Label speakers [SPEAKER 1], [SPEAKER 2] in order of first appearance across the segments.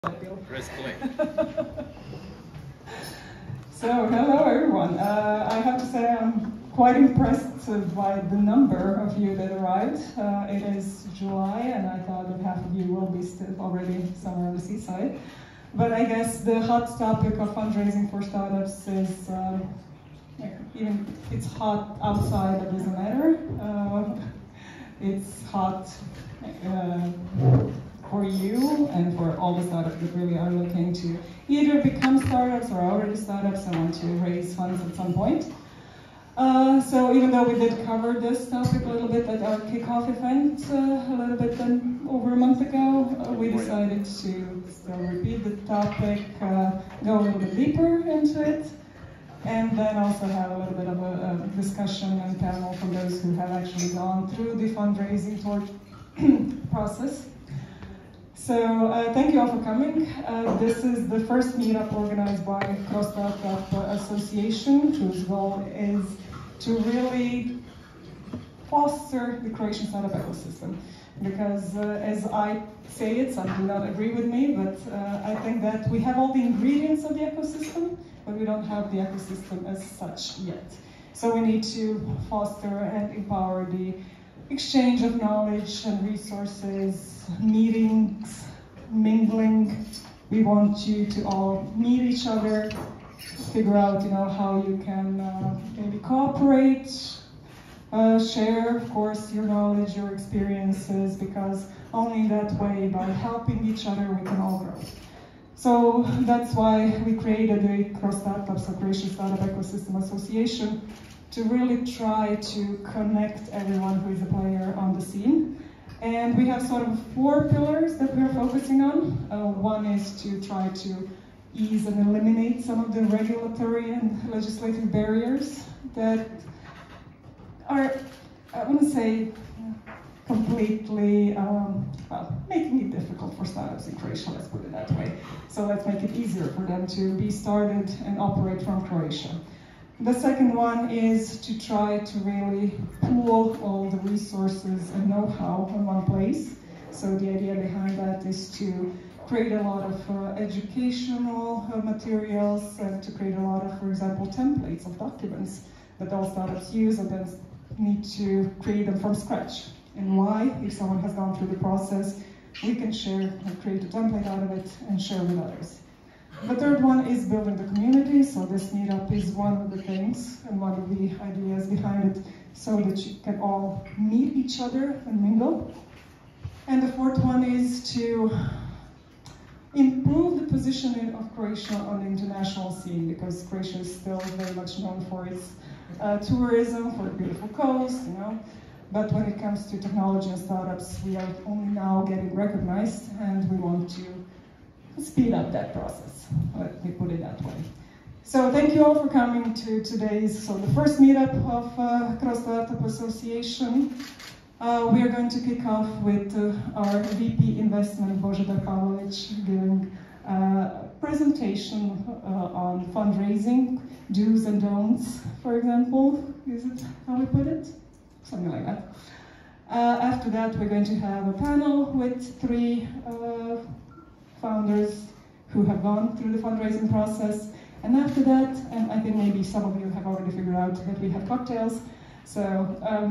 [SPEAKER 1] Press play.
[SPEAKER 2] So, hello everyone. I have to say I'm quite impressed by the number of you that arrived. It is July and I thought that half of you will be still already somewhere on the seaside. But I guess the hot topic of fundraising for startups is, even it's hot outside, that doesn't matter. It's hot for you and for all the startups that really are looking to either become startups or already startups and want to raise funds at some point. So even though we did cover this topic a little bit at our kickoff event a little bit over a month ago, we decided to still repeat the topic, go a little bit deeper into it, and then also have a little bit of a discussion and panel from those who have actually gone through the fundraising process. So thank you all for coming. This is the first meetup organized by Cross Startup Association, whose goal is to really foster the Croatian startup ecosystem. Because as I say it, some do not agree with me, but I think that we have all the ingredients of the ecosystem, but we don't have the ecosystem as such yet. So we need to foster and empower the exchange of knowledge and resources, meetings, mingling. We want you to all meet each other, figure out, how you can maybe cooperate, share, of course, your knowledge, your experiences, because only that way, by helping each other, we can all grow. So that's why we created the Cross Startups, so Croatian Startup Ecosystem Association, to really try to connect everyone who is a player on the scene. And we have sort of 4 pillars that we're focusing on. One is to try to ease and eliminate some of the regulatory and legislative barriers that are, I wouldn't say completely, making it difficult for startups in Croatia, let's put it that way. So let's make it easier for them to be started and operate from Croatia. The second one is to try to really pool all the resources and know-how in one place. So the idea behind that is to create a lot of educational materials and to create a lot of, for example, templates of documents that all startups use and then need to create them from scratch. And why? If someone has gone through the process, we can share and create a template out of it and share with others. The third one is building the community, so this meetup is one of the things and one of the ideas behind it, so that you can all meet each other and mingle. And the fourth one is to improve the positioning of Croatia on the international scene, because Croatia is still very much known for its tourism, for the beautiful coast, But when it comes to technology and startups, we are only now getting recognized, and we want to speed up that process, let me put it that way. So thank you all for coming to today's, the first meetup of Cross Startup Association. We are going to kick off with our VP Investment, Božidar Pavlović, giving a presentation on fundraising, do's and don'ts, for example. Is it how we put it? Something like that. After that, we're going to have a panel with 3 founders who have gone through the fundraising process. And after that, and I think maybe some of you have already figured out that we have cocktails, so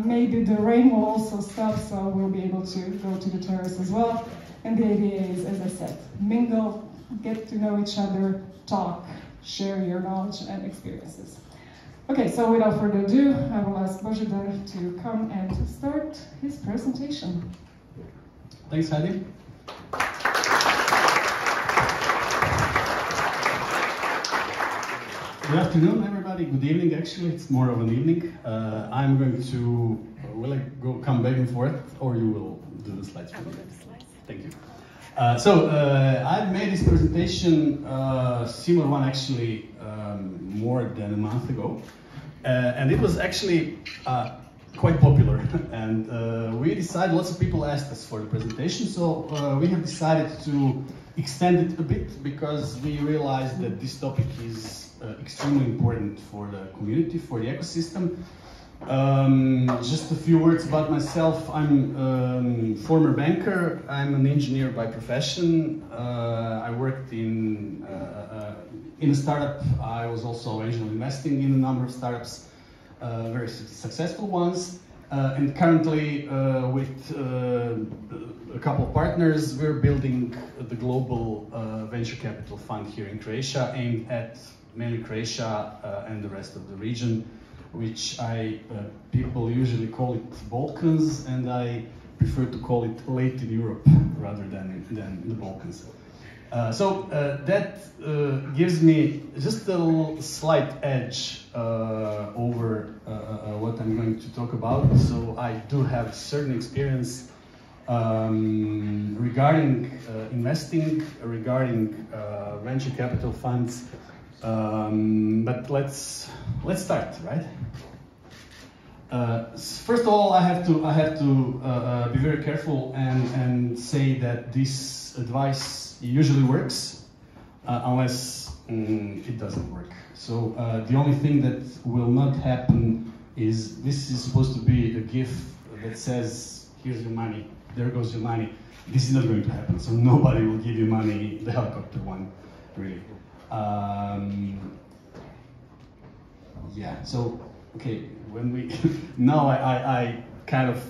[SPEAKER 2] maybe the rain will also stop, so we'll be able to go to the terrace as well. And the idea is, as I said, mingle, get to know each other, talk, share your knowledge and experiences. Okay, so without further ado, I will ask Božidar to come and start his presentation.
[SPEAKER 3] Thanks, Heidi. Good afternoon, everybody. Good evening, actually. It's more of an evening. I'm going to, will I come back and forth, or you will do the slides for me? Thank you. I've made this presentation, similar one actually, more than a month ago. And it was actually quite popular. And we decided, lots of people asked us for the presentation, so we have decided to extend it a bit, because we realized that this topic is extremely important for the community, for the ecosystem, Just a few words about myself. I'm a former banker. I'm an engineer by profession. I worked in a startup. I was also angel investing in a number of startups, very successful ones. And currently, with a couple of partners, we're building the global venture capital fund here in Croatia, aimed at mainly Croatia and the rest of the region, which people usually call it Balkans, and I prefer to call it late in Europe rather than the Balkans. That gives me just a slight edge over what I'm going to talk about. So I do have certain experience regarding investing, regarding venture capital funds. But let's start, right? First of all, I have to be very careful and say that this advice usually works unless it doesn't work. So the only thing that will not happen is this is supposed to be a gift that says, here's your money, there goes your money. This is not going to happen. So nobody will give you money, the helicopter one, really. Yeah, so, okay, when we, now I kind of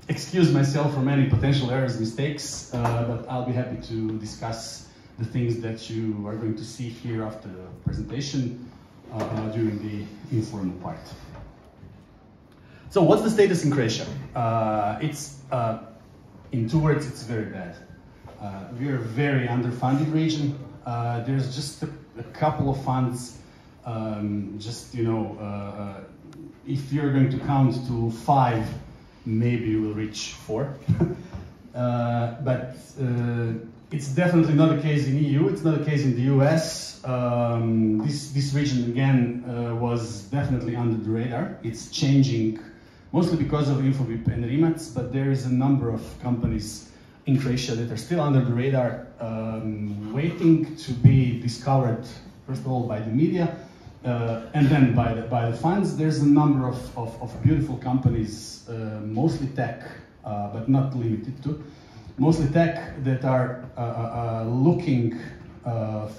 [SPEAKER 3] excuse myself from any potential errors, mistakes, but I'll be happy to discuss the things that you are going to see here after the presentation during the informal part. So what's the status in Croatia? In 2 words, it's very bad. We're a very underfunded region. There's just a couple of funds, if you're going to count to 5, maybe you will reach 4. But it's definitely not the case in EU, it's not the case in the US. This region, again, was definitely under the radar. It's changing, mostly because of Infobip and Rimac, but there is a number of companies in Croatia that are still under the radar, waiting to be discovered, first of all, by the media, and then by the funds. There's a number of beautiful companies, mostly tech, but not limited to, mostly tech that are looking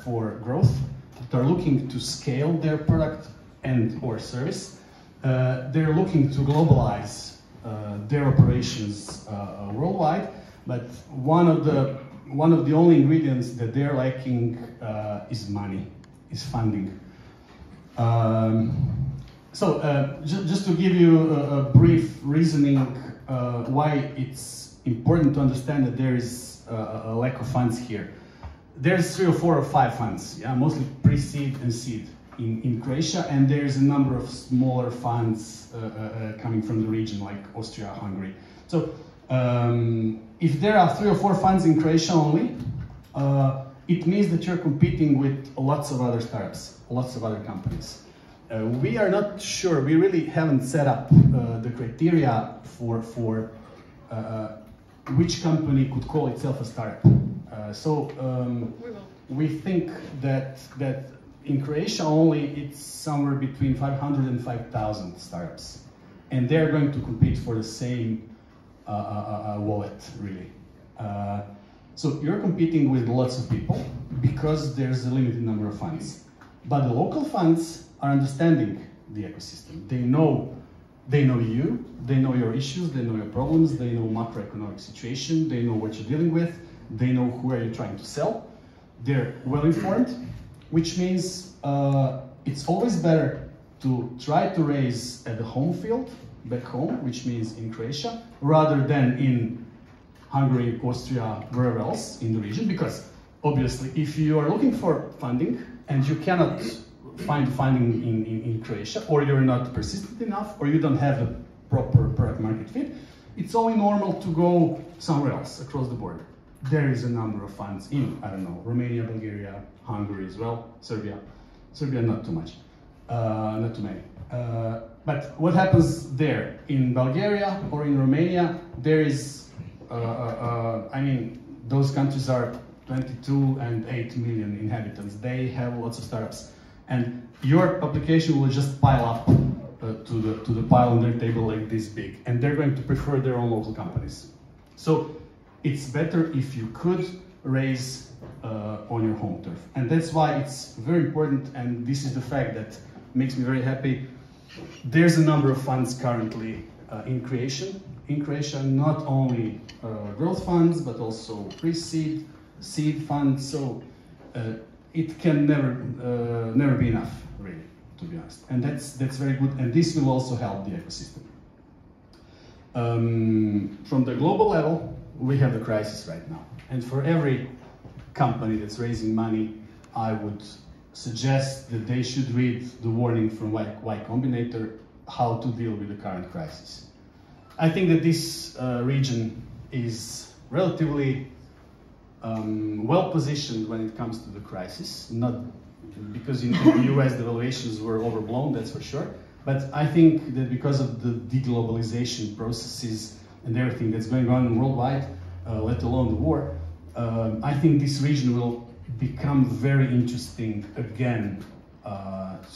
[SPEAKER 3] for growth, that are looking to scale their product and or service. They're looking to globalize their operations worldwide, but one of the only ingredients that they're lacking is money, is funding. Just to give you a brief reasoning why it's important to understand that there is a lack of funds here. There's 3 or 4 or 5 funds, yeah, mostly pre-seed and seed in Croatia, and there's a number of smaller funds coming from the region, like Austria, Hungary. So if there are 3 or 4 funds in Croatia only, it means that you're competing with lots of other startups, lots of other companies. We are not sure, we really haven't set up the criteria for which company could call itself a startup. We think that in Croatia only it's somewhere between 500 and 5,000 startups. And they're going to compete for the same wallet, really. So you're competing with lots of people because there's a limited number of funds. But the local funds are understanding the ecosystem. They know you, they know your issues, they know your problems, they know macroeconomic situation, they know what you're dealing with, they know who are you trying to sell. They're well informed, which means it's always better to try to raise at the home field, back home, which means in Croatia, rather than in Hungary, Austria, wherever else in the region, because obviously if you are looking for funding and you cannot find funding in Croatia, or you're not persistent enough, or you don't have a proper product market fit, it's only normal to go somewhere else across the border. There is a number of funds in, I don't know, Romania, Bulgaria, Hungary as well, Serbia. Serbia, not too much, not too many. But what happens there? In Bulgaria or in Romania, there is, those countries are 22 and 8 million inhabitants. They have lots of startups. And your application will just pile up to the pile on their table like this big, and they're going to prefer their own local companies. So it's better if you could raise on your home turf, and that's why it's very important. And this is the fact that makes me very happy. There's a number of funds currently in creation. In creation, not only growth funds, but also pre-seed, seed funds. So it can never be enough, really, to be honest. And that's very good. And this will also help the ecosystem. From the global level, we have the crisis right now. And for every company that's raising money, I would suggest that they should read the warning from Y Combinator, how to deal with the current crisis. I think that this region is relatively well positioned when it comes to the crisis, not because in the US the valuations were overblown, that's for sure, but I think that because of the deglobalization processes and everything that's going on worldwide, let alone the war, I think this region will become very interesting again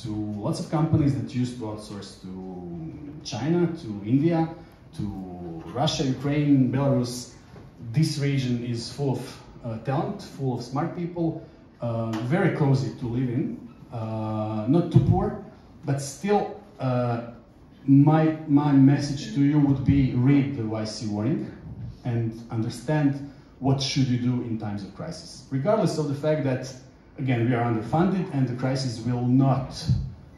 [SPEAKER 3] to lots of companies that used to outsource to China, to India, to Russia, Ukraine, Belarus. This region is full of talent, full of smart people, very cozy to live in, not too poor, but still my message to you would be read the YC warning and understand what should you do in times of crisis, regardless of the fact that, again, we are underfunded and the crisis will not,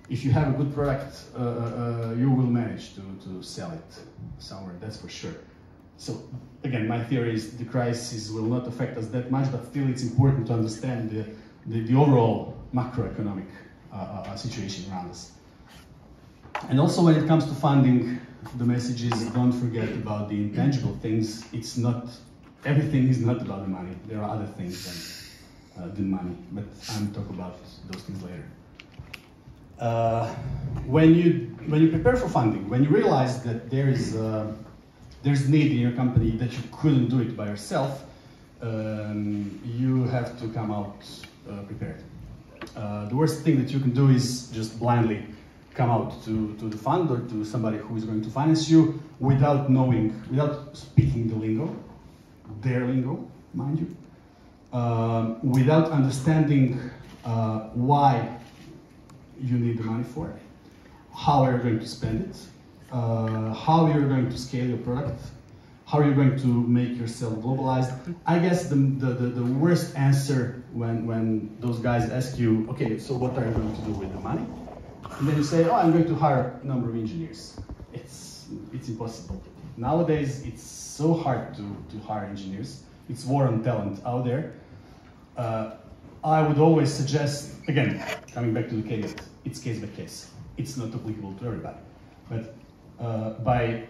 [SPEAKER 3] if you have a good product, you will manage to sell it somewhere, that's for sure. So again, my theory is the crisis will not affect us that much, but still it's important to understand the overall macroeconomic situation around us. And also when it comes to funding, the message is don't forget about the intangible things. It's not, everything is not about the money. There are other things than the money, but I'm talking about those things later. When you prepare for funding, when you realize that there's need in your company that you couldn't do it by yourself, you have to come out prepared. The worst thing that you can do is just blindly come out to the fund or to somebody who is going to finance you without knowing, without speaking the lingo, their lingo, mind you, without understanding why you need the money for, how you're going to spend it, how you're going to scale your product, how you're going to make yourself globalized. I guess the worst answer when those guys ask you, okay, so what are you going to do with the money? And then you say, oh, I'm going to hire a number of engineers. It's impossible. Nowadays, it's so hard to hire engineers. It's war on talent out there. I would always suggest, again, coming back to the caveat, it's case by case. It's not applicable to everybody. But by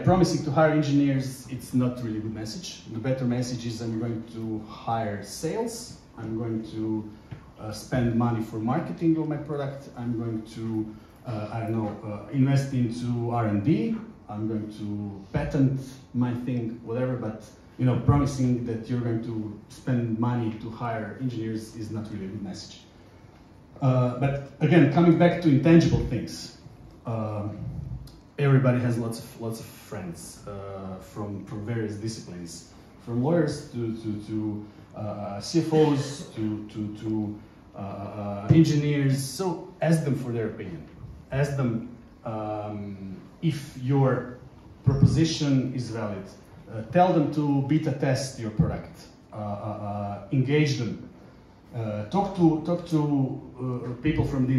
[SPEAKER 3] promising to hire engineers, it's not really a good message. The better message is I'm going to hire sales, I'm going to spend money for marketing of my product, I'm going to, I don't know, invest into R&D, I'm going to patent my thing, whatever, but you know, promising that you're going to spend money to hire engineers is not really a good message. But again, coming back to intangible things, everybody has lots of friends from various disciplines, from lawyers to CFOs to engineers. So ask them for their opinion. Ask them if your proposition is valid. Tell them to beta test your product. Engage them. Talk to people from the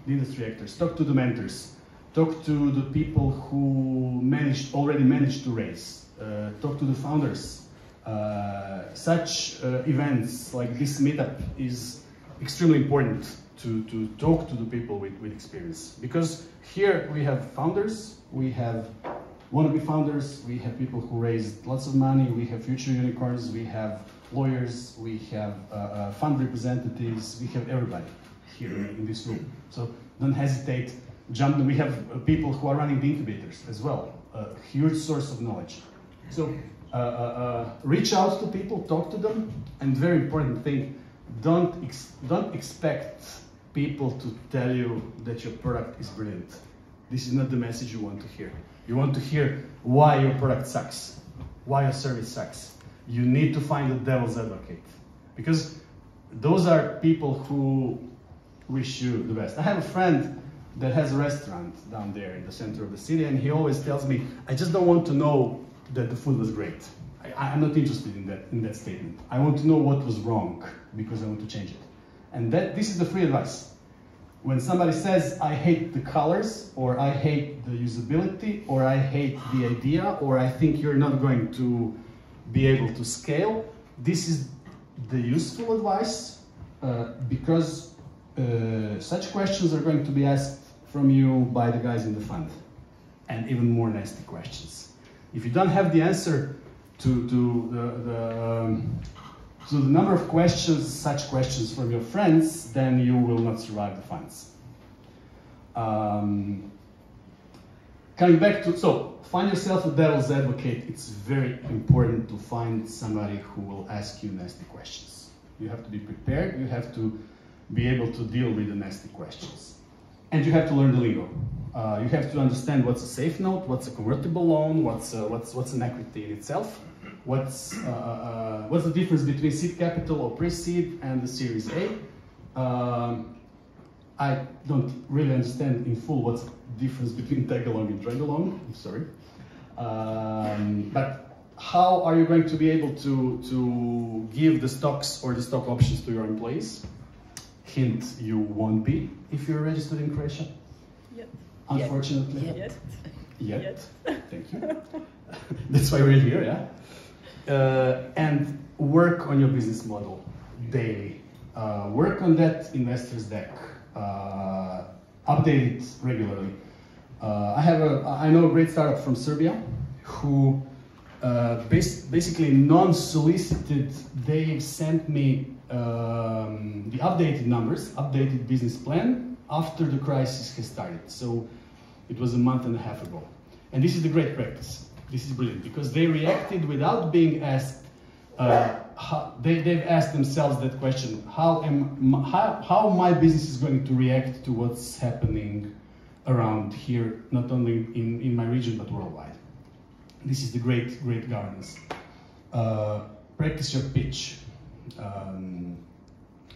[SPEAKER 3] industry actors. Talk to the mentors. Talk to the people who already managed to raise. Talk to the founders. Such events like this meetup is extremely important to talk to the people with experience. Because here we have founders, we have wannabe founders, we have people who raised lots of money, we have future unicorns, we have lawyers, we have fund representatives, we have everybody here in this room. So don't hesitate, jump. We have people who are running the incubators as well, a huge source of knowledge. So reach out to people, talk to them, and very important thing, don't expect people to tell you that your product is brilliant. This is not the message you want to hear. You want to hear why your product sucks, why your service sucks. You need to find the devil's advocate, because those are people who wish you the best. I have a friend that has a restaurant down there in the center of the city, and he always tells me, I just don't want to know that the food was great. I'm not interested in that statement. I want to know what was wrong, because I want to change it. And this is the free advice. When somebody says, I hate the colors, or I hate the usability, or I hate the idea, or I think you're not going to be able to scale, this is the useful advice, because such questions are going to be asked from you by the guys in the fund, and even more nasty questions. If you don't have the answer to the number of questions, such questions from your friends, then you will not survive the funds. Coming back to, so find yourself a devil's advocate. It's very important to find somebody who will ask you nasty questions. You have to be prepared. You have to be able to deal with the nasty questions. And you have to learn the lingo. You have to understand what's a safe note, what's a convertible loan, what's an equity in itself, what's the difference between seed capital or pre-seed and the Series A. I don't really understand in full what's the difference between tag-along and drag-along. I'm sorry. But how are you going to be able to give the stocks or the stock options to your employees? Hint, you won't be if you're registered in Croatia. Yet. Unfortunately. Yet. Thank you. That's why we're here, yeah? And work on your business model daily. Work on that investor's deck. Update it regularly. I know a great startup from Serbia who basically non-solicited, they sent me the updated numbers, updated business plan after the crisis has started. So it was a month and a half ago. And this is the great practice. This is brilliant because they reacted without being asked. They've asked themselves that question: how my business is going to react to what's happening around here, not only in my region but worldwide. This is the great governance. Practice your pitch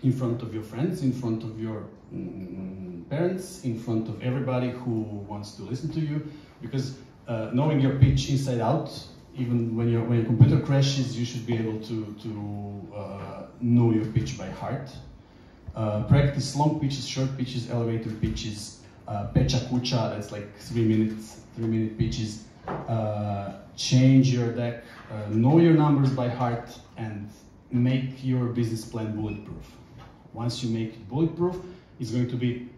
[SPEAKER 3] in front of your friends, in front of your parents, in front of everybody who wants to listen to you, because knowing your pitch inside out, even when your computer crashes, you should be able to know your pitch by heart. Practice long pitches, short pitches, elevator pitches, peča kuća, that's like 3 minute pitches. Change your deck, know your numbers by heart, and make your business plan bulletproof. Once you make it bulletproof, it's going to be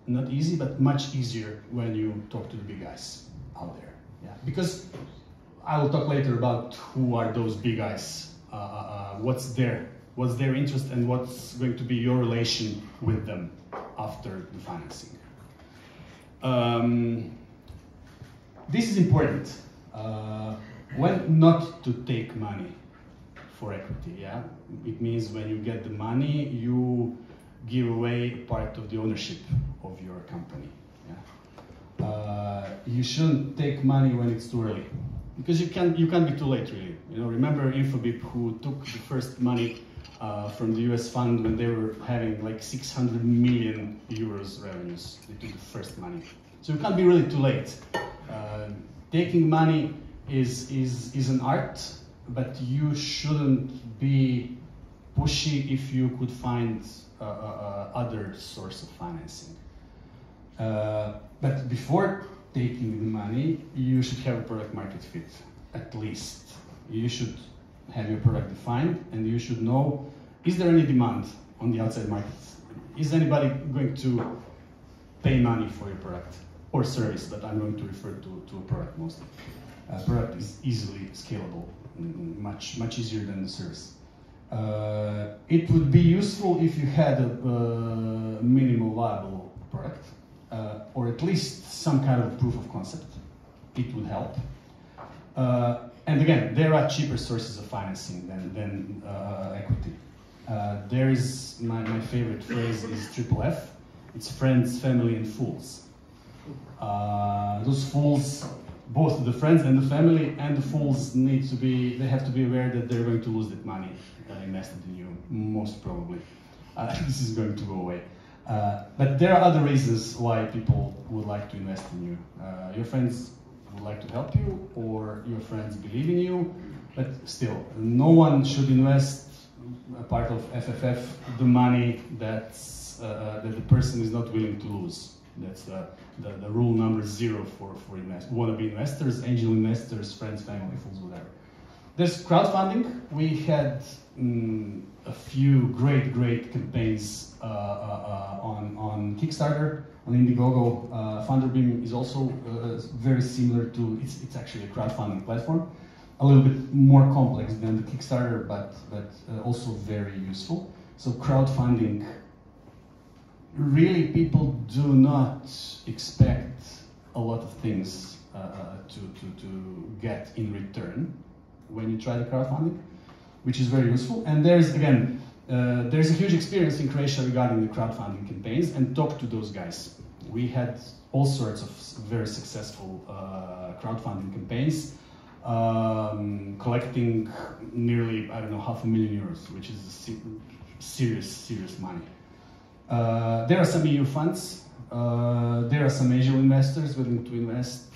[SPEAKER 3] not easy, but much easier when you talk to the big guys out there. Yeah, because I will talk later about who are those big guys, what's their interest, and what's going to be your relation with them after the financing. This is important. When not to take money for equity, yeah? It means when you get the money, you give away part of the ownership of your company. Yeah? You shouldn't take money when it's too early, because you can't be too late, really. You know, remember Infobip, who took the first money from the US fund when they were having like 600 million euros revenues. They took the first money. So you can't be really too late. Taking money is an art, but you shouldn't be pushy if you could find other source of financing. But before taking the money, you should have a product market fit, at least. You should have your product defined, and you should know, is there any demand on the outside market? Is anybody going to pay money for your product or service? But I'm going to refer to a product mostly. Product is easily scalable, much easier than the service. It would be useful if you had a minimal viable product, or at least some kind of proof of concept. It would help. And again, there are cheaper sources of financing than equity. There is, my favorite phrase is triple F. It's friends, family, and fools. Those fools, both the friends and the family and the fools they have to be aware that they're going to lose that money invested in you, most probably. This is going to go away. But there are other reasons why people would like to invest in you. Your friends would like to help you, or your friends believe in you, but still, no one should invest a part of FFF the money that the person is not willing to lose. That's the rule number 0 for wannabe investors, angel investors, friends, family, fools, whatever. There's crowdfunding. We had a few great campaigns on Kickstarter, on Indiegogo. Fundraising is also very similar to, it's actually a crowdfunding platform. A little bit more complex than the Kickstarter, but also very useful. So crowdfunding, really people do not expect a lot of things to get in return when you try the crowdfunding, which is very useful. And there's a huge experience in Croatia regarding the crowdfunding campaigns, and talk to those guys. We had all sorts of very successful crowdfunding campaigns, collecting nearly, I don't know, €500,000, which is serious money. There are some EU funds, there are some angel investors willing to invest,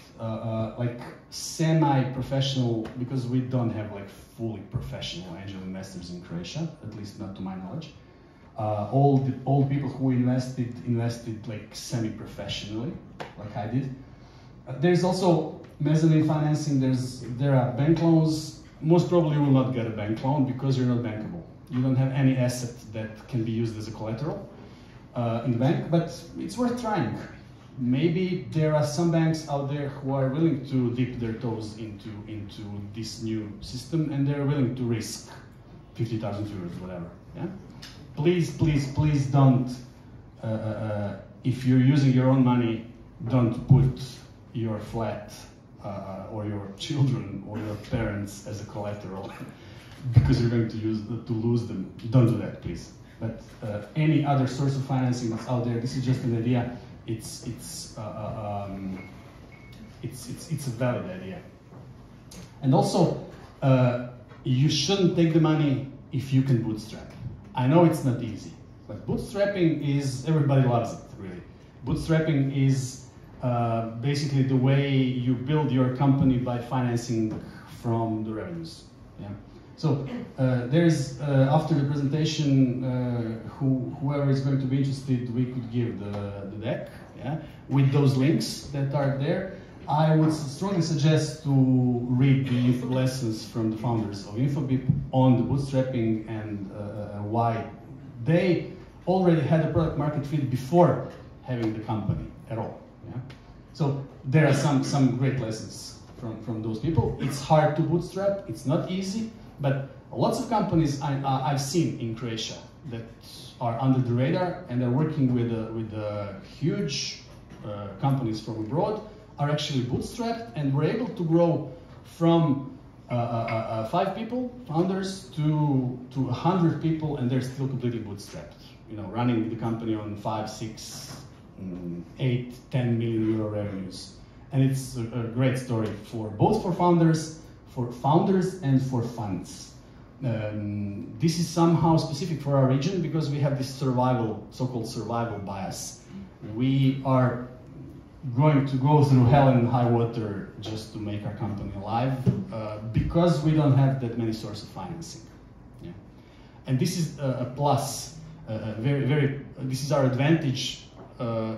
[SPEAKER 3] like semi-professional, because we don't have like fully professional angel investors in Croatia, at least not to my knowledge. All people who invested like semi-professionally, like I did. There's also mezzanine financing. There are bank loans. Most probably you will not get a bank loan because you're not bankable. You don't have any asset that can be used as a collateral in the bank, but it's worth trying. Maybe there are some banks out there who are willing to dip their toes into this new system, and they're willing to risk 50,000 euros, whatever. Yeah. Please don't. If you're using your own money, don't put your flat or your children or your parents as a collateral because you're going to lose them. Don't do that, please. But any other source of financing that's out there, this is just an idea. It's a valid idea. And also, you shouldn't take the money if you can bootstrap. I know it's not easy, but bootstrapping is, everybody loves it, really. Bootstrapping is basically the way you build your company by financing from the revenues. Yeah. So there's, after the presentation, whoever is going to be interested, we could give the deck, yeah, with those links that are there. I would strongly suggest to read the lessons from the founders of Infobip on the bootstrapping and why they already had a product market fit before having the company at all. Yeah? So there are some great lessons from those people. It's hard to bootstrap, it's not easy, but lots of companies I've seen in Croatia that are under the radar and are working with huge companies from abroad are actually bootstrapped and were able to grow from 5 people, founders, to 100 people, and they're still completely bootstrapped. You know, running the company on 5, 6, 8, 10 million euro revenues. And it's a great story for both for founders and for funds. This is somehow specific for our region because we have this so-called survival bias. We are going to go through hell and high water just to make our company alive because we don't have that many sources of financing. Yeah. And this is a plus, this is our advantage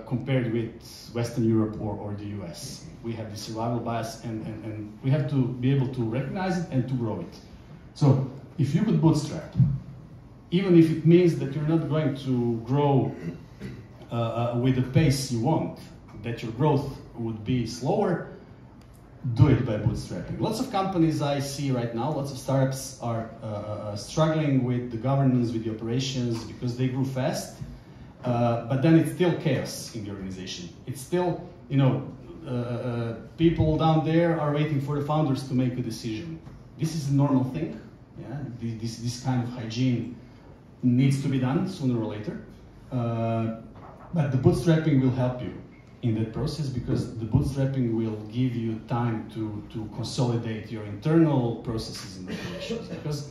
[SPEAKER 3] compared with Western Europe or the US. We have this survival bias and we have to be able to recognize it and to grow it. So if you could bootstrap, even if it means that you're not going to grow with the pace you want, that your growth would be slower, do it by bootstrapping. Lots of companies I see right now, lots of startups are struggling with the governance, with the operations, because they grew fast, but then it's still chaos in the organization. It's still, you know, people down there are waiting for the founders to make a decision. This is a normal thing. Yeah? This kind of hygiene needs to be done sooner or later. But the bootstrapping will help you in that process, because the bootstrapping will give you time to consolidate your internal processes and operations. Because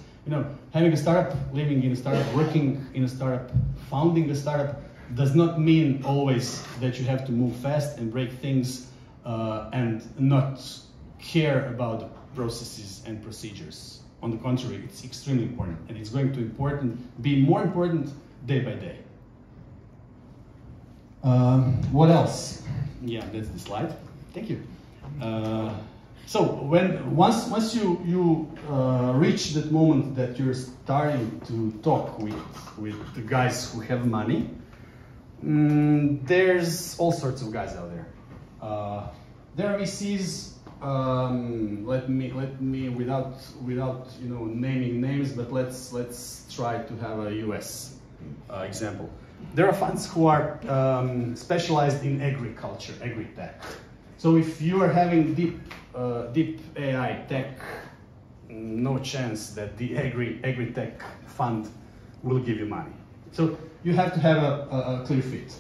[SPEAKER 3] having a startup, living in a startup, working in a startup, founding a startup does not mean always that you have to move fast and break things and not care about the processes and procedures. On the contrary, it's extremely important, and it's going to be more important day by day. What else? Yeah, that's the slide. Thank you. So once you reach that moment that you're starting to talk with the guys who have money, there's all sorts of guys out there. There are VCs. Let me without naming names, but let's try to have a US example. There are funds who are specialized in agriculture, agri-tech. So if you are having deep AI tech, no chance that the agri-tech fund will give you money. So you have to have a clear fit.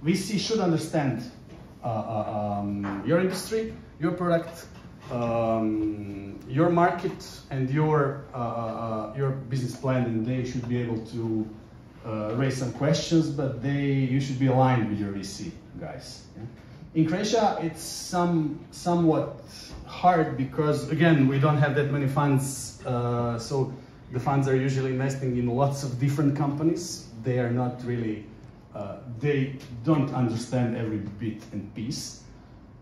[SPEAKER 3] VC should understand your industry, your product, your market, and your business plan, and they should be able to raise some questions, but you should be aligned with your VC guys. Yeah? In Croatia, it's somewhat hard because, again, we don't have that many funds, so the funds are usually investing in lots of different companies. They are not really, they don't understand every bit and piece.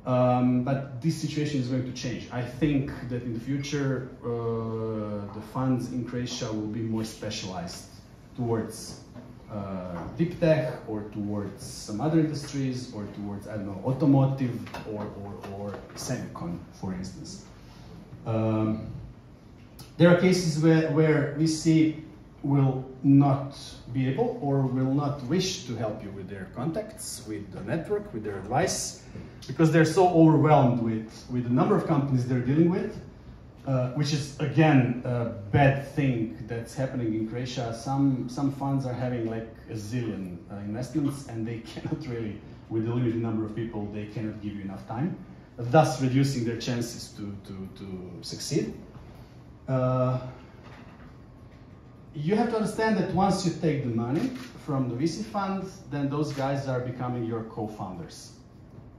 [SPEAKER 3] But this situation is going to change. I think that in the future, the funds in Croatia will be more specialized towards deep tech, or towards some other industries, or towards, I don't know, automotive or semicon, for instance. There are cases where VC will not be able or will not wish to help you with their contacts, with the network, with their advice, because they're so overwhelmed with the number of companies they're dealing with, which is, again, a bad thing that's happening in Croatia. Some funds are having like a zillion investments, and they cannot really, with the limited number of people, they cannot give you enough time, thus reducing their chances to succeed. You have to understand that once you take the money from the VC fund, then those guys are becoming your co-founders.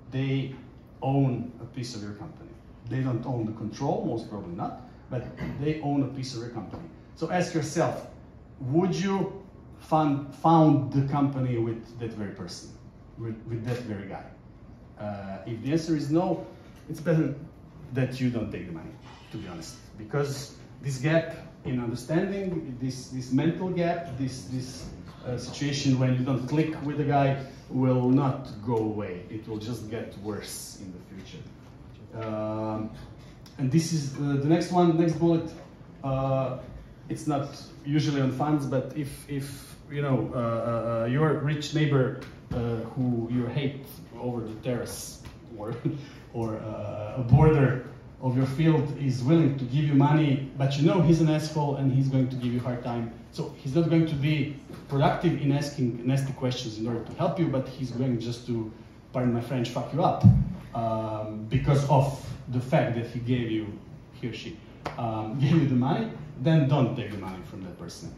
[SPEAKER 3] They own a piece of your company. They don't own the control, most probably not, but they own a piece of your company. So ask yourself, would you found the company with that very person, with that very guy? If the answer is no, it's better that you don't take the money, to be honest, because this gap in understanding, this mental gap, this situation when you don't click with the guy will not go away. It will just get worse in the future. And this is the next bullet. It's not usually on funds, but if your rich neighbor who you hate over the terrace or a border of your field is willing to give you money, but you know he's an asshole and he's going to give you a hard time. So he's not going to be productive in asking nasty questions in order to help you, but he's going just to, pardon my French, fuck you up because of the fact that he or she gave you the money. Then don't take the money from that person.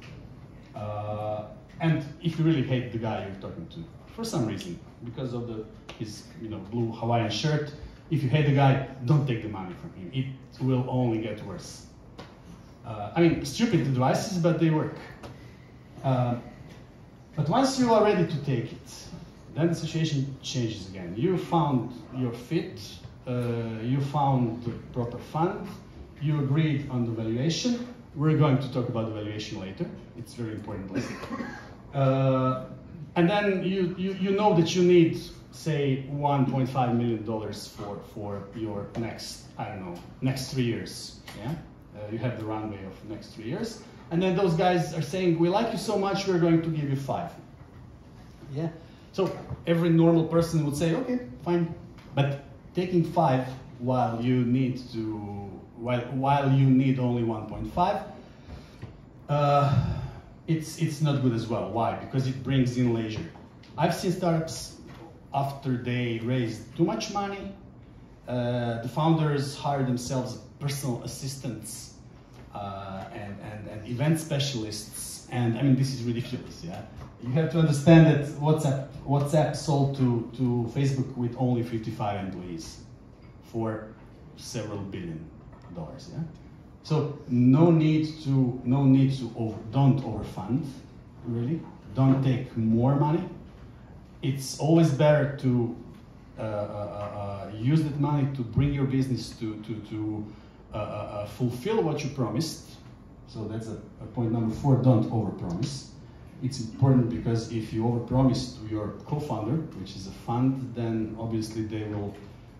[SPEAKER 3] And if you really hate the guy you're talking to, for some reason, because of his blue Hawaiian shirt, if you hate the guy, don't take the money from him. It will only get worse. I mean, stupid advices, but they work. But once you are ready to take it, then the situation changes again. You found your fit, you found the proper fund, you agreed on the valuation. We're going to talk about the valuation later. It's very important lesson. And then you know that you need, say, $1.5 million for your next 3 years. Yeah, you have the runway of next 3 years, and then those guys are saying, "We like you so much, we're going to give you 5." Yeah. So every normal person would say, "Okay, fine," but taking 5 while you need only 1.5, it's not good as well. Why? Because it brings in leisure. I've seen startups after they raised too much money, the founders hire themselves personal assistants and event specialists, and I mean this is ridiculous. Yeah, you have to understand that WhatsApp sold to Facebook with only 55 employees for several $1 billion. Yeah, so don't overfund. Really, don't take more money. It's always better to use that money to bring your business to fulfill what you promised. So that's a point number 4, don't overpromise. It's important because if you overpromise to your co-founder, which is a fund, then obviously they will,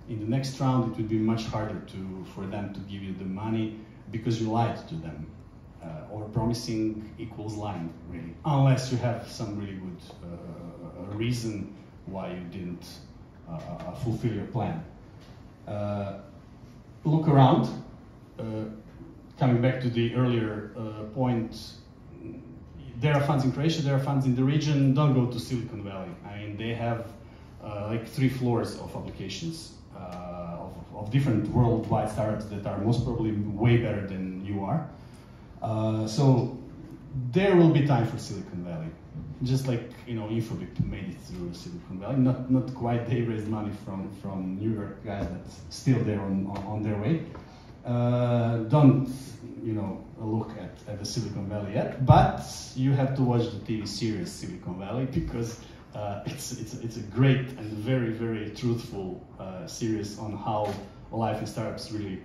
[SPEAKER 3] in the next round, it will be much harder for them to give you the money because you lied to them. Overpromising equals lying, really, unless you have some really good reason why you didn't fulfill your plan. Look around. Coming back to the earlier point, there are funds in Croatia, there are funds in the region. Don't go to Silicon Valley. I mean, they have like 3 floors of applications of different worldwide startups that are most probably way better than you are. So there will be time for Silicon Valley. Just like, you know, Infobip made it through Silicon Valley. Not quite, they raised money from New York guys that's still there on their way. Don't, you know, look at the Silicon Valley yet, but you have to watch the TV series Silicon Valley because it's a great and very, very truthful series on how life in startups really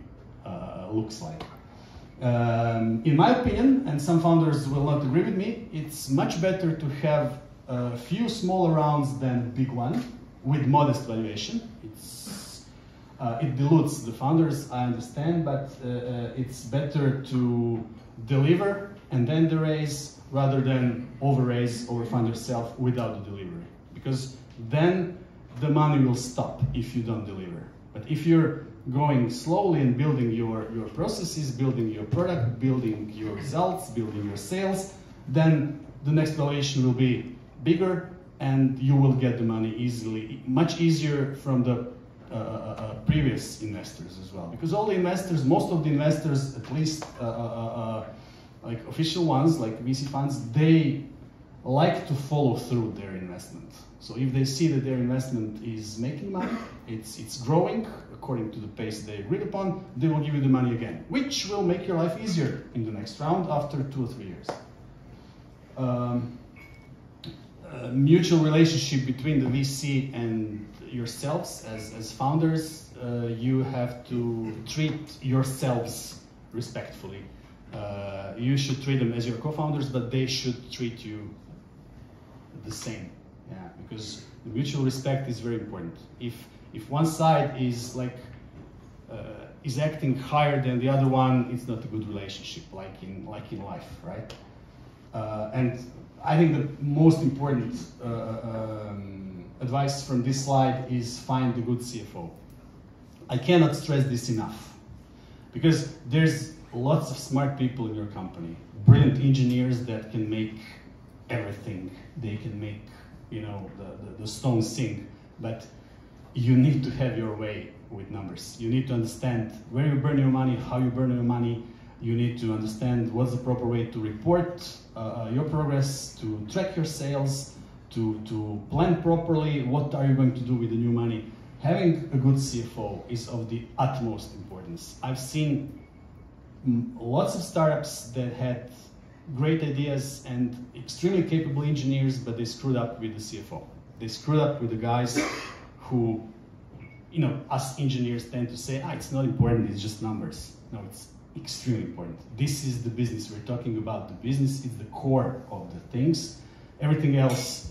[SPEAKER 3] looks like. In my opinion, and some founders will not agree with me, it's much better to have a few smaller rounds than a big one with modest valuation. It dilutes the founders, I understand, but it's better to deliver and then the raise rather than overfund yourself without the delivery. Because then the money will stop if you don't deliver. But if you're going slowly and building your processes, building your product, building your results, building your sales, then the next valuation will be bigger and you will get the money easily, much easier from the previous investors as well. Because all the investors, most of the investors, at least like official ones, like VC funds, they like to follow through their investment. So if they see that their investment is making money, it's growing according to the pace they agreed upon, they will give you the money again, which will make your life easier in the next round after 2 or 3 years. Mutual relationship between the VC and yourselves as founders, you have to treat yourselves respectfully. You should treat them as your co-founders, but they should treat you the same. Yeah, because the mutual respect is very important. If one side is like is acting higher than the other one, it's not a good relationship, like in life, right? And I think the most important advice from this slide is find a good CFO. I cannot stress this enough, because there's lots of smart people in your company, brilliant engineers that can make everything. They can make, you know, the stones sing, but you need to have your way with numbers. You need to understand where you burn your money, how you burn your money. You need to understand what's the proper way to report your progress, to track your sales, to plan properly what are you going to do with the new money. Having a good CFO is of the utmost importance. I've seen lots of startups that had great ideas and extremely capable engineers, but they screwed up with the CFO. They screwed up with the guys who, you know, us engineers tend to say, it's not important, it's just numbers. No, it's extremely important. This is the business. We're talking about the business. It's the core of the things. Everything else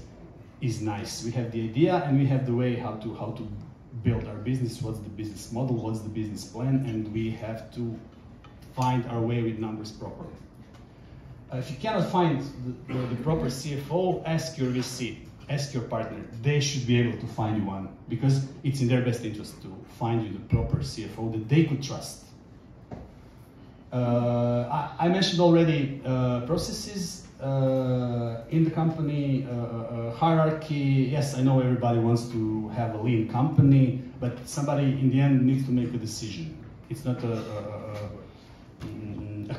[SPEAKER 3] is nice. We have the idea and we have the way how to build our business. What's the business model? What's the business plan? And we have to find our way with numbers properly. If you cannot find the proper CFO, ask your VC, ask your partner. They should be able to find you one, because it's in their best interest to find you the proper CFO that they could trust. I mentioned already processes. in the company hierarchy, yes, I know everybody wants to have a lean company, but somebody in the end needs to make a decision. It's not a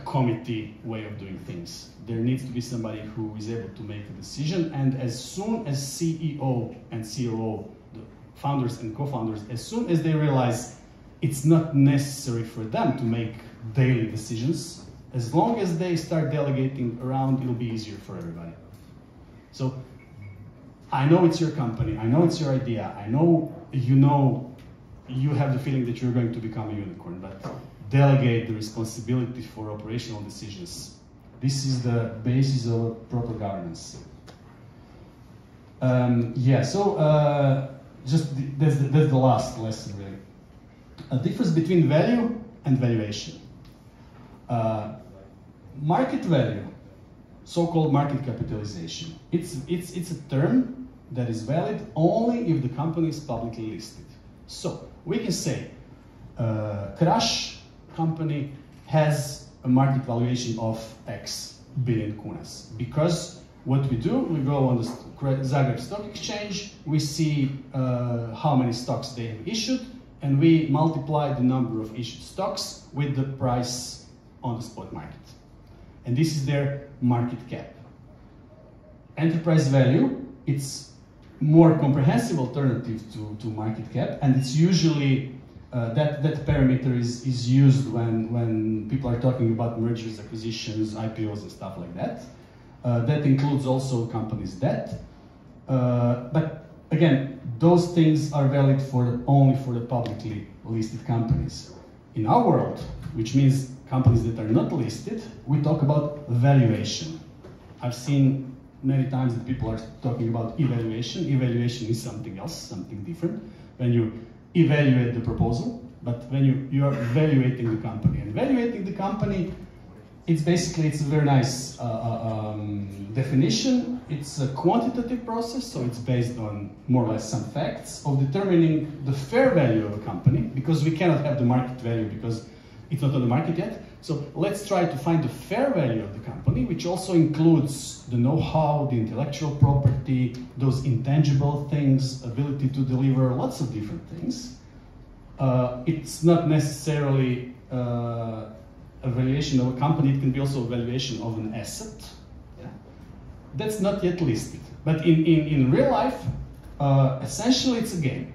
[SPEAKER 3] committee way of doing things. There needs to be somebody who is able to make a decision, and as soon as CEO and COO, the founders and co-founders, as soon as they realize it's not necessary for them to make daily decisions, as long as they start delegating around, it'll be easier for everybody. So, I know it's your company, I know it's your idea, I know you have the feeling that you're going to become a unicorn, but delegate the responsibility for operational decisions. This is the basis of proper governance. That's the last lesson, really. A difference between value and valuation. Market value, so-called market capitalization. It's a term that is valid only if the company is publicly listed. So we can say Crash company has a market valuation of X billion kunas, because what we do, we go on the Zagreb Stock Exchange, we see how many stocks they have issued, and we multiply the number of issued stocks with the price on the spot market. And this is their market cap. Enterprise value, it's more comprehensive alternative to market cap, and it's usually that parameter is used when people are talking about mergers, acquisitions, IPOs and stuff like that. That includes also company's debt. But again, those things are valid only for the publicly listed companies. In our world, which means companies that are not listed, we talk about valuation. I've seen many times that people are talking about evaluation. Evaluation is something else, something different. When you evaluate the proposal, but when you are evaluating the company. And evaluating the company, it's a very nice definition. It's a quantitative process, so it's based on more or less some facts of determining the fair value of a company, because we cannot have the market value because it's not on the market yet. So let's try to find the fair value of the company, which also includes the know-how, the intellectual property, those intangible things, ability to deliver lots of different things. It's not necessarily a valuation of a company, it can be also a valuation of an asset. Yeah. That's not yet listed. But in real life, essentially it's a game.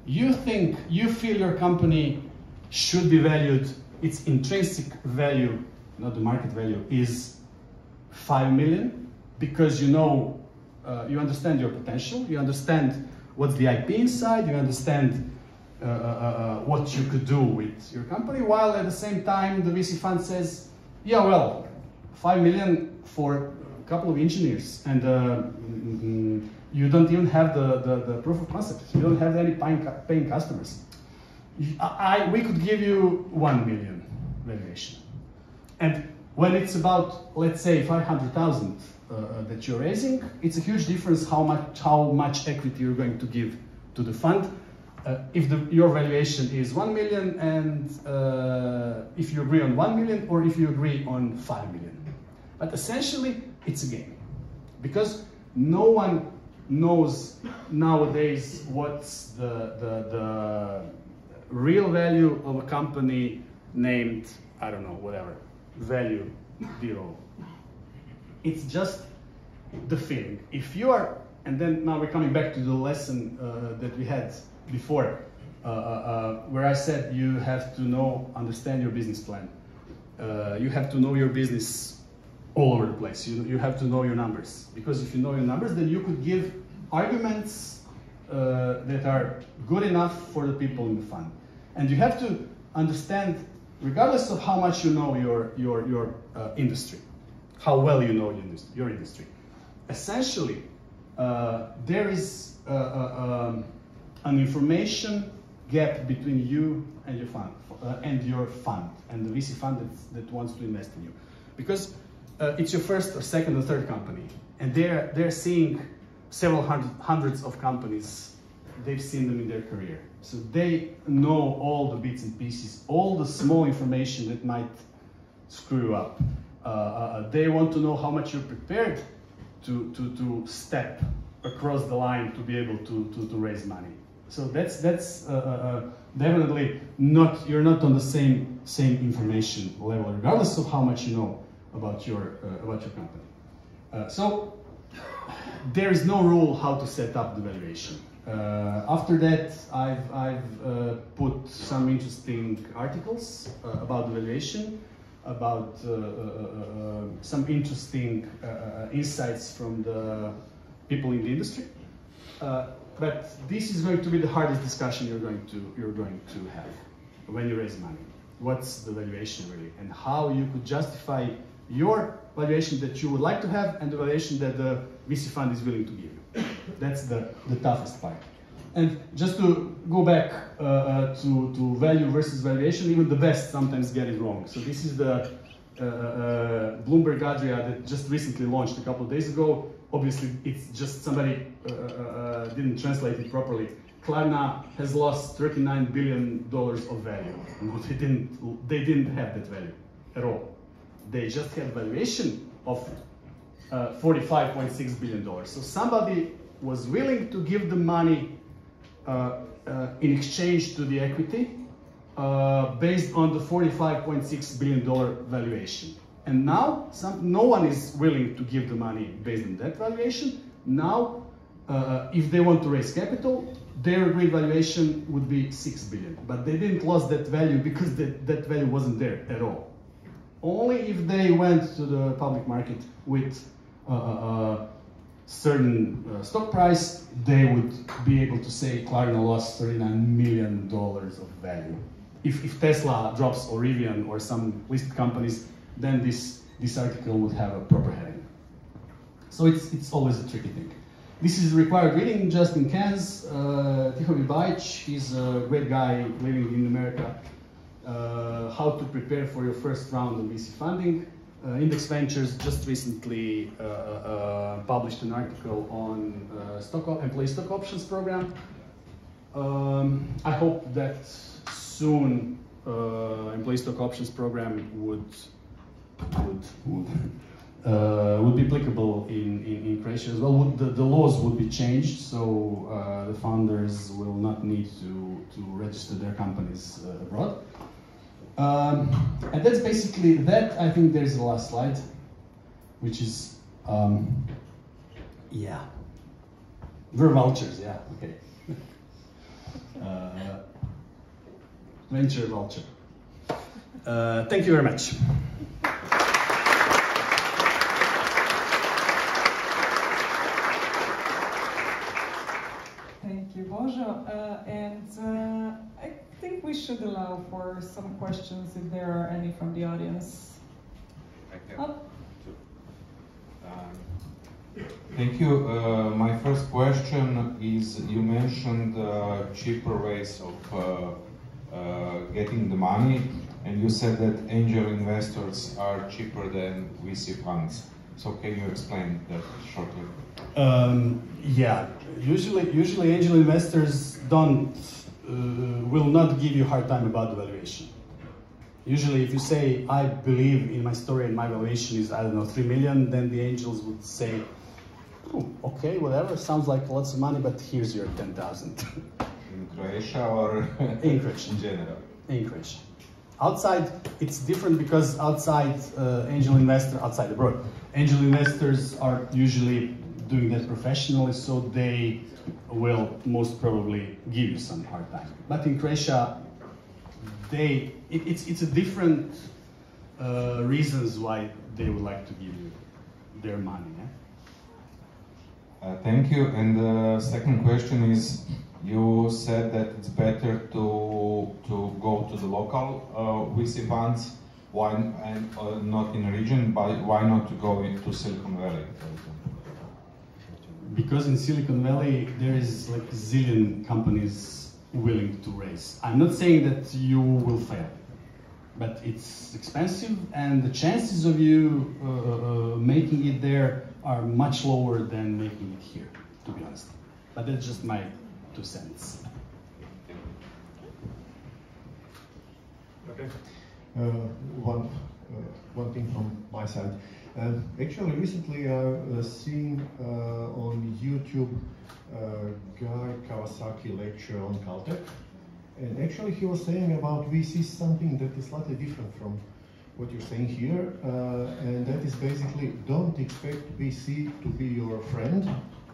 [SPEAKER 3] You feel your company should be valued, its intrinsic value, not the market value, is 5 million, because you understand your potential, you understand what's the IP inside, you understand what you could do with your company, while at the same time the VC fund says, yeah, well, 5 million for a couple of engineers, and you don't even have the proof of concept, you don't have any paying customers. We could give you 1 million valuation. And when it's about, let's say, 500,000 that you're raising, it's a huge difference how much equity you're going to give to the fund. If your valuation is 1 million, and if you agree on 1 million, or if you agree on 5 million. But essentially, it's a game. Because no one knows nowadays what's the real value of a company named, I don't know, whatever, value zero. It's just the feeling. If you are, and then now we're coming back to the lesson that we had before, where I said you have to understand your business plan. You have to know your business all over the place. You have to know your numbers. Because if you know your numbers, then you could give arguments that are good enough for the people in the fund. And you have to understand, regardless of how much you know your industry, how well you know your industry. Essentially, there is an information gap between you and your fund, and the VC fund that wants to invest in you, because it's your first or second or third company, and they're seeing several hundreds of companies. They've seen them in their career, so they know all the bits and pieces, all the small information that might screw you up. They want to know how much you're prepared to step across the line to be able to raise money. So that's definitely not, you're not on the same information level, regardless of how much you know about your company. So there is no rule how to set up the valuation. After that, I've put some interesting articles about the valuation, about some interesting insights from the people in the industry. But this is going to be the hardest discussion you're going to have when you raise money. What's the valuation really, and how you could justify your valuation that you would like to have and the valuation that the VC fund is willing to give you. That's the toughest part. And just to go back to value versus valuation, even the best sometimes get it wrong. So this is the Bloomberg Adria that just recently launched a couple of days ago. Obviously, it's just somebody didn't translate it properly. Klarna has lost $39 billion of value. No, they didn't have that value at all. They just had valuation of $45.6 billion. So somebody was willing to give the money in exchange to the equity based on the $45.6 billion valuation. And now no one is willing to give the money based on that valuation. Now, if they want to raise capital, their agreed valuation would be $6 billion. But they didn't lose that value because that value wasn't there at all. Only if they went to the public market with certain stock price, they would be able to say Klarna lost $39 million of value. If Tesla drops, or Rivian, or some listed companies, then this article would have a proper heading. So it's always a tricky thing. This is required reading. Justin Kans, Tihomi Bajic, he's a great guy living in America. How to prepare for your first round of VC funding. Index Ventures just recently published an article on employee stock options program. I hope that soon employee stock options program would be applicable in Croatia as well. The laws would be changed, so the founders will not need to register their companies abroad. And that's basically that. I think there's the last slide, which is, yeah, we're vultures, yeah, okay. Venture vulture. Thank you very much.
[SPEAKER 2] Thank you, Božo. I think we should allow for some questions if there are any from the audience.
[SPEAKER 1] Thank you. My first question is, you mentioned cheaper ways of getting the money, and you said that angel investors are cheaper than VC funds. So can you explain that shortly?
[SPEAKER 3] Yeah, usually angel investors will not give you a hard time about the valuation. Usually if you say, I believe in my story and my valuation is, I don't know, 3 million, then the angels would say, oh, okay, whatever, sounds like lots of money, but here's your 10,000.
[SPEAKER 1] In Croatia or
[SPEAKER 3] in Croatia?
[SPEAKER 1] In general?
[SPEAKER 3] In Croatia. Outside, it's different because outside angel investor, outside abroad, angel investors are usually doing that professionally, so they will most probably give you some hard time. But in Croatia, it's a different reasons why they would like to give you their money. Yeah?
[SPEAKER 1] Thank you. And the second question is, you said that it's better to go to the local VC funds, why and not in a region, but why not to go into Silicon Valley?
[SPEAKER 3] Because in Silicon Valley there is like a zillion companies willing to raise. I'm not saying that you will fail, but it's expensive and the chances of you making it there are much lower than making it here, to be honest. But that's just my 2 cents.
[SPEAKER 4] Okay. One thing from my side. Actually, recently I've seen YouTube Guy Kawasaki lecture on Caltech, and actually he was saying about VC something that is slightly different from what you're saying here, and that is basically don't expect VC to be your friend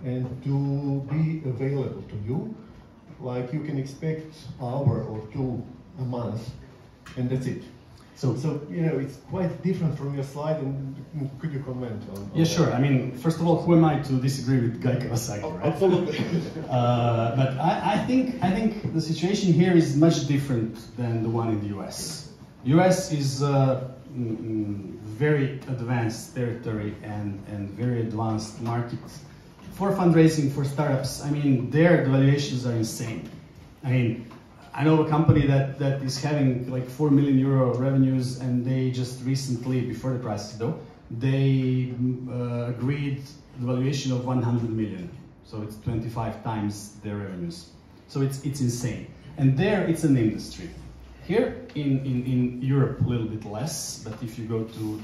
[SPEAKER 4] and to be available to you. Like you can expect an hour or two a month, and that's it. So you know, it's quite different from your slide, and could you comment on
[SPEAKER 3] yeah, sure. I mean, first of all, who am I to disagree with Guy Kawasaki, right?
[SPEAKER 4] Absolutely.
[SPEAKER 3] But I think the situation here is much different than the one in the US. US is very advanced territory and very advanced market for fundraising for startups. I mean, their valuations are insane. I mean, I know a company that is having like 4 million euro revenues, and they just recently, before the crisis though, they agreed the valuation of 100 million. So it's 25 times their revenues. So it's insane. And there it's an industry. Here in Europe, a little bit less, but if you go to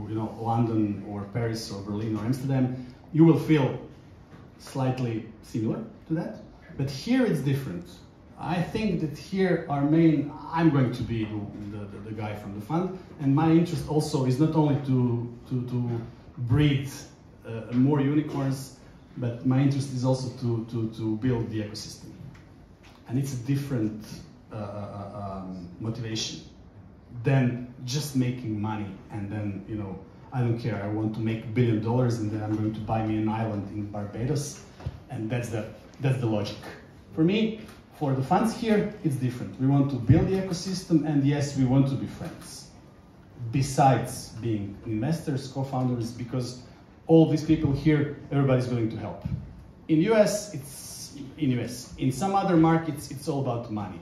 [SPEAKER 3] you know, London or Paris or Berlin or Amsterdam, you will feel slightly similar to that. But here it's different. I think that here I'm going to be the guy from the fund, and my interest also is not only to breed more unicorns, but my interest is also to build the ecosystem. And it's a different motivation than just making money and then, you know, I don't care, I want to make $1 billion and then I'm going to buy me an island in Barbados, and that's the logic. For me, for the funds here, it's different. We want to build the ecosystem, and yes, we want to be friends. Besides being investors, co-founders, because all these people here, everybody's willing to help. In US, it's in US. In some other markets, it's all about money.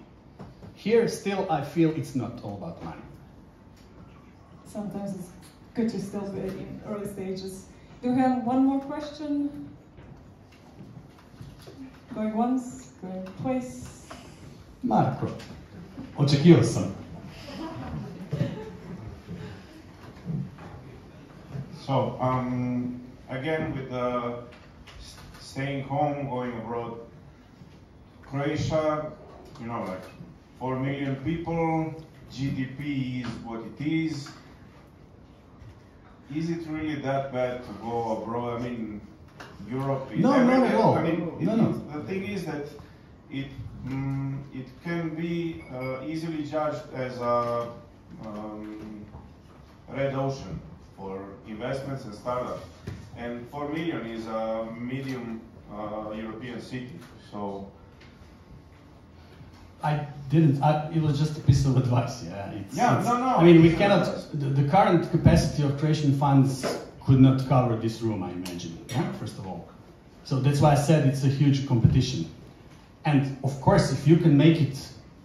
[SPEAKER 3] Here, still, I feel it's not all about money.
[SPEAKER 2] Sometimes it's good to still be in early stages. Do we have one more question? Going once, going twice.
[SPEAKER 3] Marko, očekivao sam.
[SPEAKER 1] So, again, with staying home, going abroad, Croatia, you know, like 4 million people, GDP is what it is. Is it really that bad to go abroad? I mean, Europe is
[SPEAKER 3] No, not at all.
[SPEAKER 1] I mean,
[SPEAKER 3] No.
[SPEAKER 1] the thing is that it can be easily judged as a red ocean for investments and startups. And 4 million is a medium European city. So
[SPEAKER 3] it was just a piece of advice, yeah.
[SPEAKER 1] No.
[SPEAKER 3] I mean, we cannot, the current capacity of Croatian funds could not cover this room, I imagine, yeah, first of all. So that's why I said it's a huge competition. And of course, if you can make it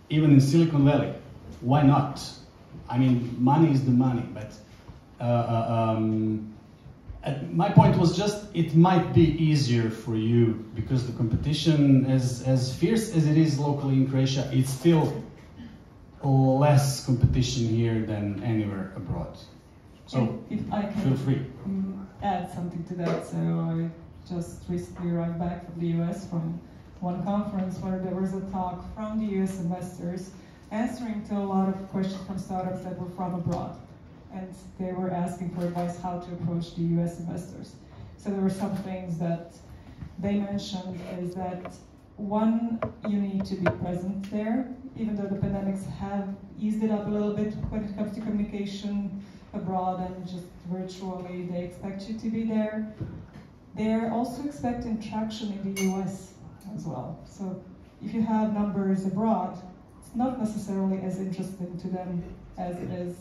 [SPEAKER 3] even in Silicon Valley, why not? I mean, money is the money, but my point was just, it might be easier for you because the competition, as fierce as it is locally in Croatia, it's still less competition here than anywhere abroad. So
[SPEAKER 2] if I can
[SPEAKER 3] feel free.
[SPEAKER 2] Add something to that. So I just recently arrived back from the US from one conference where there was a talk from the US investors answering to a lot of questions from startups that were from abroad. And they were asking for advice how to approach the US investors. So there were some things that they mentioned is that one, you need to be present there, even though the pandemics have eased it up a little bit when it comes to communication abroad and just virtually, they expect you to be there. They're also expecting traction in the US as well. So if you have numbers abroad, it's not necessarily as interesting to them as it is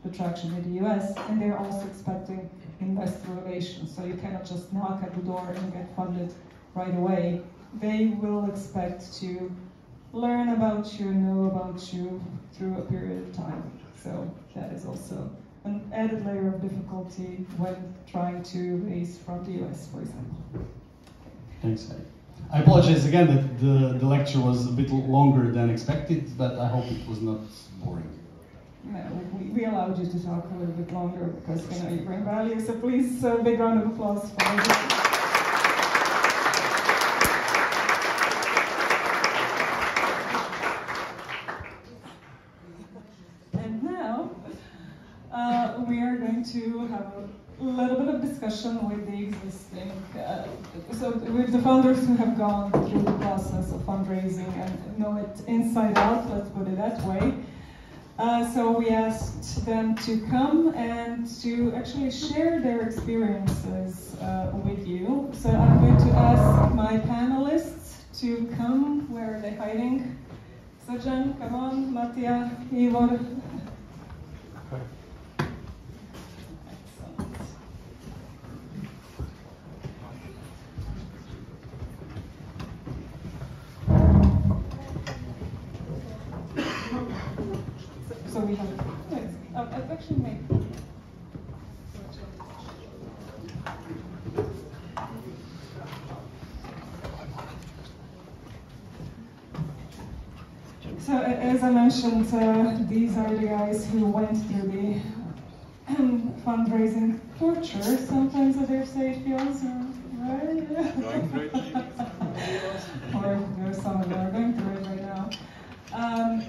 [SPEAKER 2] the traction in the US, and they're also expecting investor relations. So you cannot just knock at the door and get funded right away. They will expect to learn about you, know about you through a period of time. So that is also an added layer of difficulty when trying to raise from the US, for example.
[SPEAKER 3] Thanks, Harry. I apologize again that the lecture was a bit longer than expected, but I hope it was not boring.
[SPEAKER 2] No, we allowed you to talk a little bit longer because you bring value. So please, big round of applause for you. so with the founders who have gone through the process of fundraising and know it inside out, let's put it that way. So we asked them to come and to actually share their experiences with you. So I'm going to ask my panelists to come. Where are they hiding? Srđan, come on, Matija, Ivor. So we have, I've actually made. So as I mentioned, these are the guys who went through the fundraising torture. Sometimes I dare say it feels right.
[SPEAKER 5] Going through it.
[SPEAKER 2] Or there's some of them are going through it right now.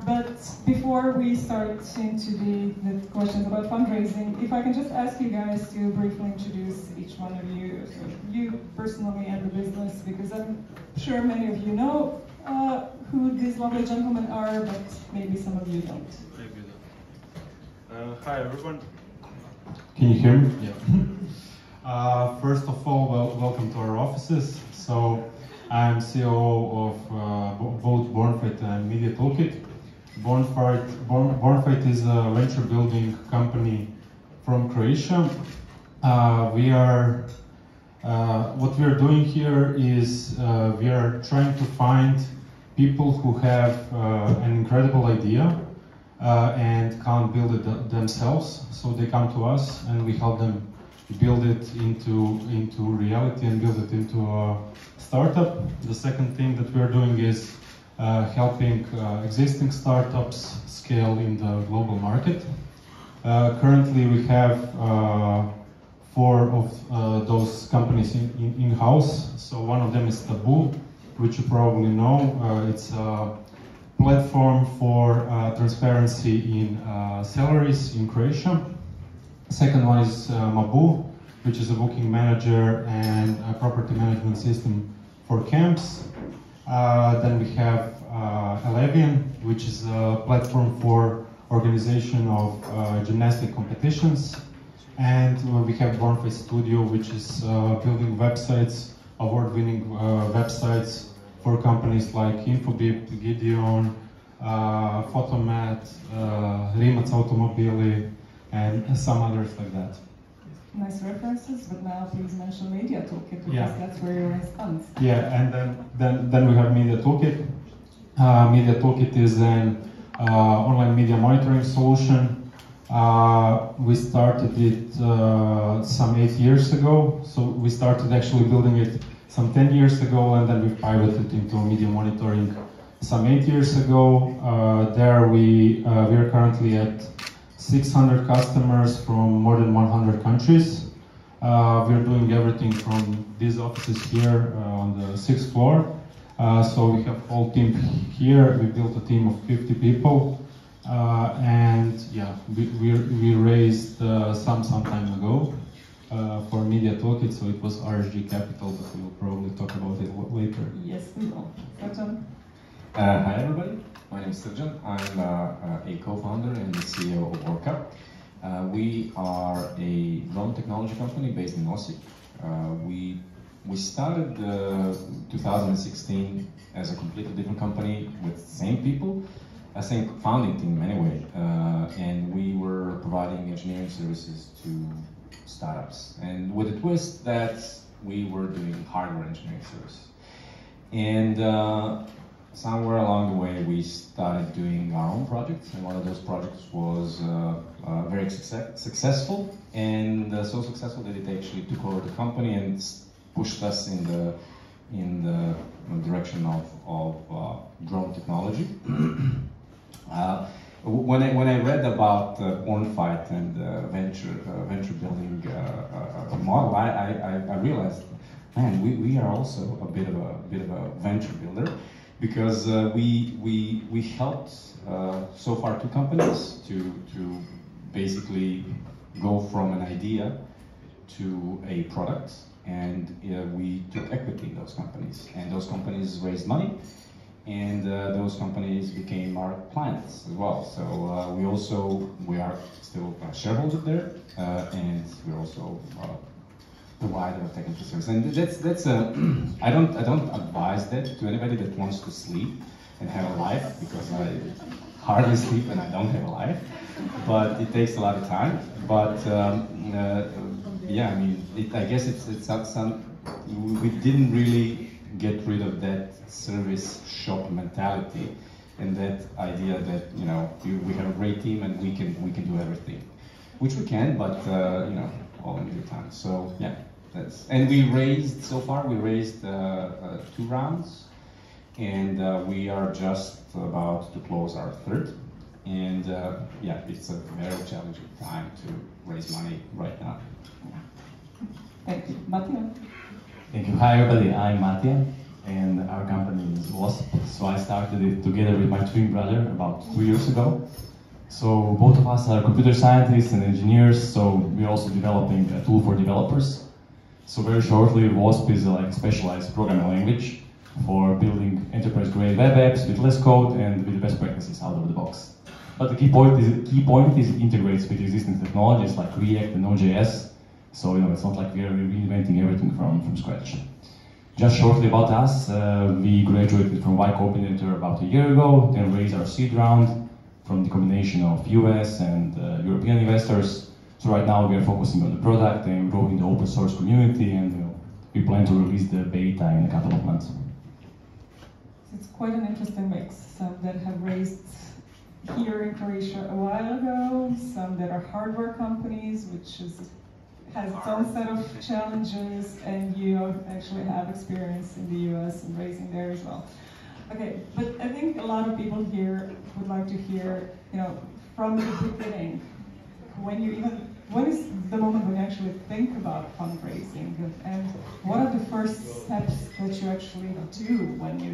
[SPEAKER 2] But before we start into the questions about fundraising, if I can just ask you guys to briefly introduce each one of you, so you personally and the business, because I'm sure many of you know who these lovely gentlemen are, but maybe some of you don't.
[SPEAKER 5] Hi everyone.
[SPEAKER 6] Can you hear me? Yeah. First of all, welcome to our offices. So I'm CEO of both Bornfight and Media Toolkit. Bornfight is a venture building company from Croatia. What we are doing here is we are trying to find people who have an incredible idea and can't build it themselves. So they come to us and we help them build it into reality and build it into a startup. The second thing that we're doing is helping existing startups scale in the global market. Currently we have 4 of those companies in-house. So one of them is Taboo, which you probably know. It's a platform for transparency in salaries in Croatia. Second one is Mabu, which is a booking manager and a property management system for camps. Then we have Elevian, which is a platform for organization of gymnastic competitions. And we have Bornfight Studio, which is building websites, award-winning websites for companies like Infobip, Gideon, Photomat, Rimac Automobili, and some others like that.
[SPEAKER 2] Nice references, but now please mention Media Toolkit, because that's where you raise funds.
[SPEAKER 6] Yeah, and then we have Media Toolkit. Media Toolkit is an online media monitoring solution. We started it some 8 years ago. So we started actually building it some 10 years ago, and then we pivoted into media monitoring some 8 years ago. There we are currently at 600 customers from more than 100 countries. We're doing everything from these offices here on the 6th floor. So we have a whole team here. We built a team of 50 people. And yeah, we raised some time ago for Media Toolkit, so it was RSG Capital, but we will probably talk about it later.
[SPEAKER 2] Yes, we will. Srđan.
[SPEAKER 7] Hi everybody, my name is Srđan. I'm a co-founder and the CEO of Orca. We are a drone technology company based in Osijek. We started 2016 as a completely different company with the same people, a same founding team anyway, and we were providing engineering services to startups, and with a twist that we were doing hardware engineering services. And somewhere along the way we started doing our own projects, and one of those projects was very successful, and so successful that it actually took over the company and pushed us in the direction of drone technology. When I read about Bornfight and venture building model, I realized, man, we are also a bit of a venture builder, because we helped so far 2 companies to basically go from an idea to a product, and we took equity in those companies, and those companies raised money, and those companies became our clients as well. So we are still a shareholder there, and we're also provider of technical service. And that's I don't advise that to anybody that wants to sleep and have a life, because I hardly sleep and I don't have a life. But it takes a lot of time. But yeah, I mean, I guess it's not some. We didn't really get rid of that service shop mentality and that idea that, you know, we have a great team and we can do everything, which we can, but you know, all in due time. So yeah, and we raised so far. We raised 2 rounds, and we are just about to close our 3rd. And yeah, it's a very challenging time to raise money right now.
[SPEAKER 2] Thank you, Mattia.
[SPEAKER 5] Thank you. Hi everybody, I'm Mattia, and our company is WASP. So I started it together with my twin brother about 2 years ago. So both of us are computer scientists and engineers, so we're also developing a tool for developers. So very shortly, WASP is a specialized programming language for building enterprise-grade web apps with less code and with the best practices out of the box. But the key point is it integrates with existing technologies like React and Node.js. So you know, it's not like we are reinventing everything from scratch. Just shortly about us, we graduated from Y Combinator about a year ago, then raised our seed round from the combination of US and European investors. So right now we are focusing on the product and growing the open source community, and you know, we plan to release the beta in a couple of months.
[SPEAKER 2] It's quite an interesting mix. Some that have raised here in Croatia a while ago, some that are hardware companies, which has its own set of challenges, and you actually have experience in the US and raising there as well. Okay, but I think a lot of people here would like to hear, you know, from the beginning, what is the moment when you actually think about fundraising, and what are the first steps that you actually do when you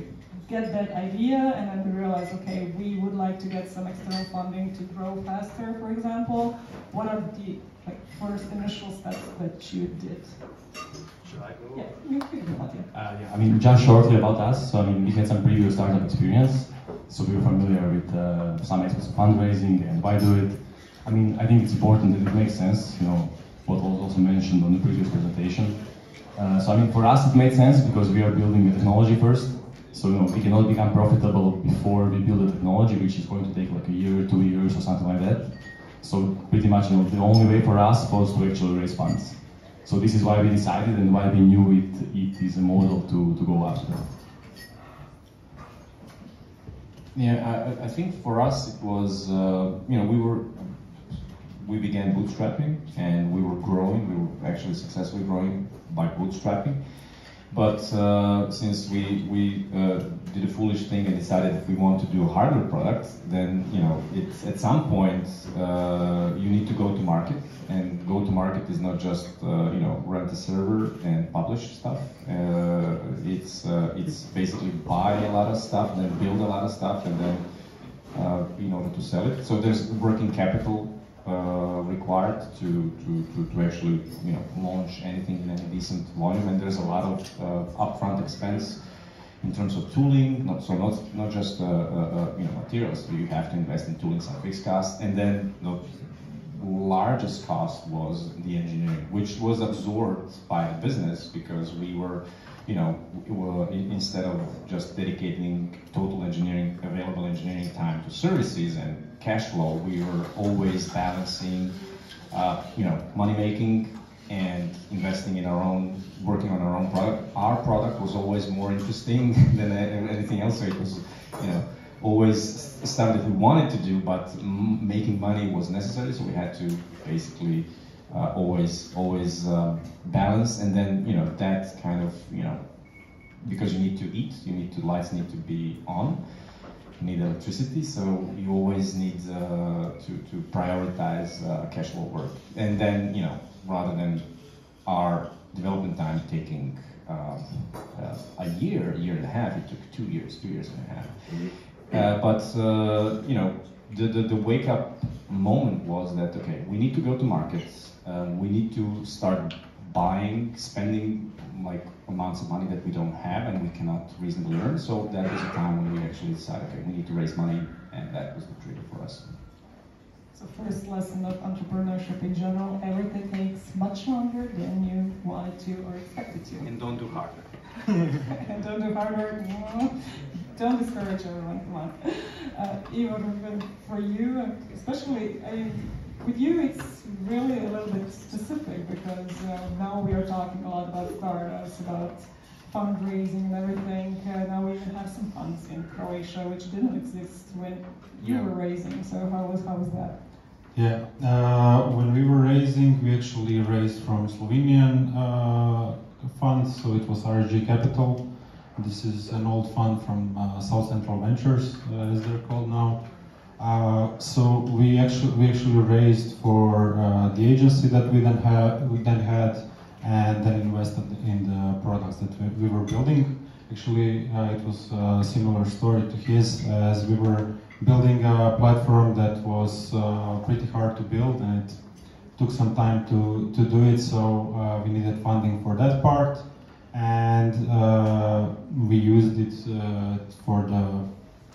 [SPEAKER 2] get that idea and then we realize, okay, we would like to get some external funding to grow faster, for example. What are the first initial steps that you did?
[SPEAKER 5] Should I go?
[SPEAKER 2] Yeah, you can go, Mattia.
[SPEAKER 5] Yeah, I mean, just shortly about us. So I mean, we had some previous startup experience, so we were familiar with some aspects of fundraising and why do it. I mean, I think it's important that it makes sense, you know, what was also mentioned on the previous presentation. So I mean, for us it made sense because we are building the technology first. So you know, we cannot become profitable before we build the technology, which is going to take like a year, 2 years or something like that. So pretty much, you know, the only way for us was to actually raise funds. So this is why we decided and why we knew it is a model to go after.
[SPEAKER 7] Yeah, I think for us it was, you know, we began bootstrapping and we were growing. We were actually successfully growing by bootstrapping. But since we did a foolish thing and decided if we want to do a hardware product, then you know, it's at some point you need to go to market, and go to market is not just you know, rent a server and publish stuff. It's basically buy a lot of stuff, and then build a lot of stuff, and then in order to sell it. So there's working capital required to actually, you know, launch anything in any decent volume, and there's a lot of upfront expense in terms of tooling. Not just you know, materials. You have to invest in tooling, some fixed costs, and then the largest cost was the engineering, which was absorbed by the business because we were, you know, instead of just dedicating total engineering, available engineering time to services and cash flow, we were always balancing, you know, money making and investing in our own, working on our own product. Our product was always more interesting than anything else. So it was, you know, always stuff that we wanted to do, but making money was necessary. So we had to basically always balance, and then, you know, that kind of, you know, because you need to eat, lights need to be on. You need electricity, so you always need to prioritize cash flow work. And then, you know, rather than our development time taking a year and a half, it took 2 years and a half. But you know, the wake up moment was that, okay, we need to go to markets. We need to start spending like amounts of money that we don't have and we cannot reasonably earn. So that was a time when we actually decided, okay, we need to raise money, and that was the trigger for us.
[SPEAKER 2] So first lesson of entrepreneurship in general, everything takes much longer than you wanted to or expected to.
[SPEAKER 7] And don't do hard work.
[SPEAKER 2] And don't do hard work. Don't discourage everyone, come on. Even for you, especially, with you, it's really a little bit specific because now we are talking a lot about startups, about fundraising and everything. Now we even have some funds in Croatia which didn't exist when you were raising. So how was that?
[SPEAKER 6] Yeah, when we were raising, we actually raised from Slovenian funds, so it was RG Capital. This is an old fund from South Central Ventures, as they're called now. So we actually raised for the agency that we then had, and then invested in the products that we were building. Actually, it was a similar story to his, as we were building a platform that was pretty hard to build, and it took some time to do it, so we needed funding for that part, and we used it for the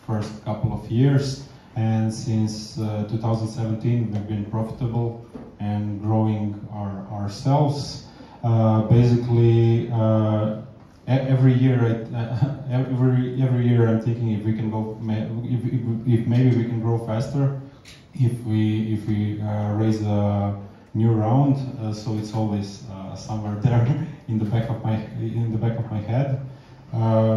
[SPEAKER 6] first couple of years, and since 2017 we've been profitable and growing ourselves. Basically, every year I'm thinking if we can go, if maybe we can grow faster, if we raise a new round. So it's always somewhere there in the back of my head.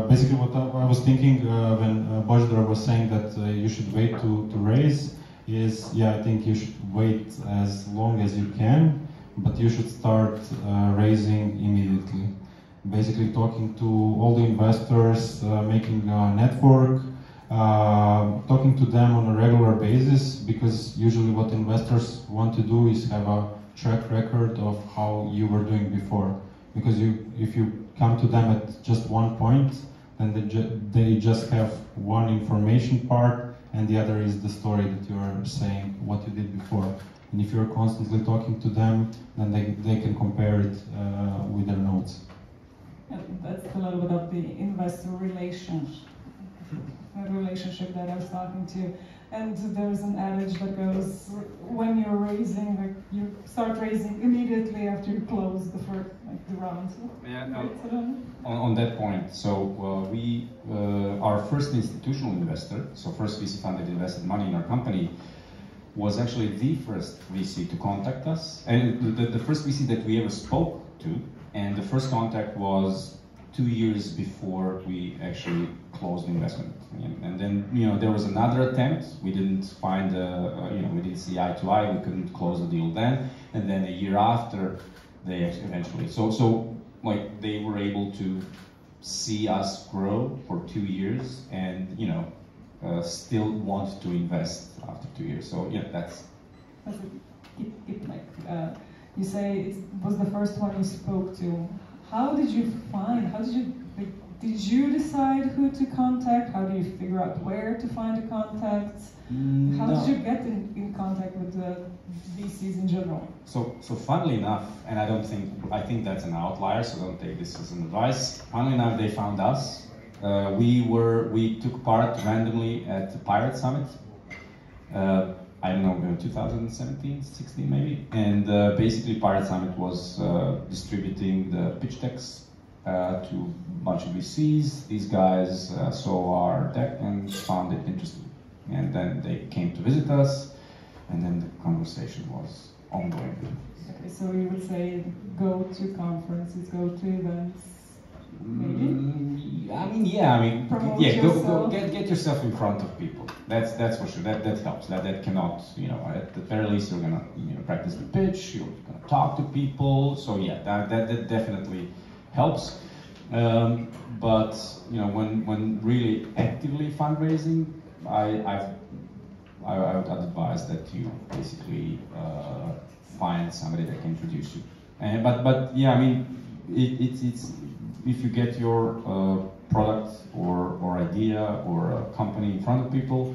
[SPEAKER 6] Basically, what I was thinking when Božidar was saying that you should wait to raise is, yeah, I think you should wait as long as you can, but you should start raising immediately. Basically talking to all the investors, making a network, talking to them on a regular basis, because usually what investors want to do is have a track record of how you were doing before. Because if you come to them at just one point, then they just have one information part, and the other is the story that you are saying, what you did before. And if you're constantly talking to them, then they can compare it with their notes.
[SPEAKER 2] That's a little bit of the investor relationship that I was talking to. And there's an adage that goes, when you're raising, like you start raising immediately after you close the first, the round.
[SPEAKER 7] Yeah, on that point, so we, our first institutional investor, so first VC fund that invested money in our company, was actually the first VC to contact us, and the first VC that we ever spoke to. And the first contact was 2 years before we actually closed the investment. And then, there was another attempt. We didn't find, we didn't see eye to eye. We couldn't close the deal then. And then a year after, they eventually. So like they were able to see us grow for 2 years, and still want to invest after 2 years. So yeah, that's.
[SPEAKER 2] You say it was the first one you spoke to. How did you did you decide who to contact? How do you figure out where to find the contacts? How did you get in contact with the VCs in general?
[SPEAKER 7] So funnily enough, and I think that's an outlier, so don't take this as an advice. Funnily enough, they found us. We took part randomly at the Pirate Summit. I don't know, 2017, 16 maybe, and basically Pirate Summit was distributing the pitch decks to a bunch of VCs. These guys saw our deck and found it interesting, and then they came to visit us, and then the conversation was ongoing.
[SPEAKER 2] Okay, so you would say go to conferences, go to events. Maybe?
[SPEAKER 7] Go get yourself in front of people. That's for sure. That helps. That cannot, at the very least you're gonna practice the pitch. You're gonna talk to people. So yeah, that definitely helps. But when really actively fundraising, I would advise that you basically find somebody that can introduce you. But yeah, it's if you get your product or idea or a company in front of people,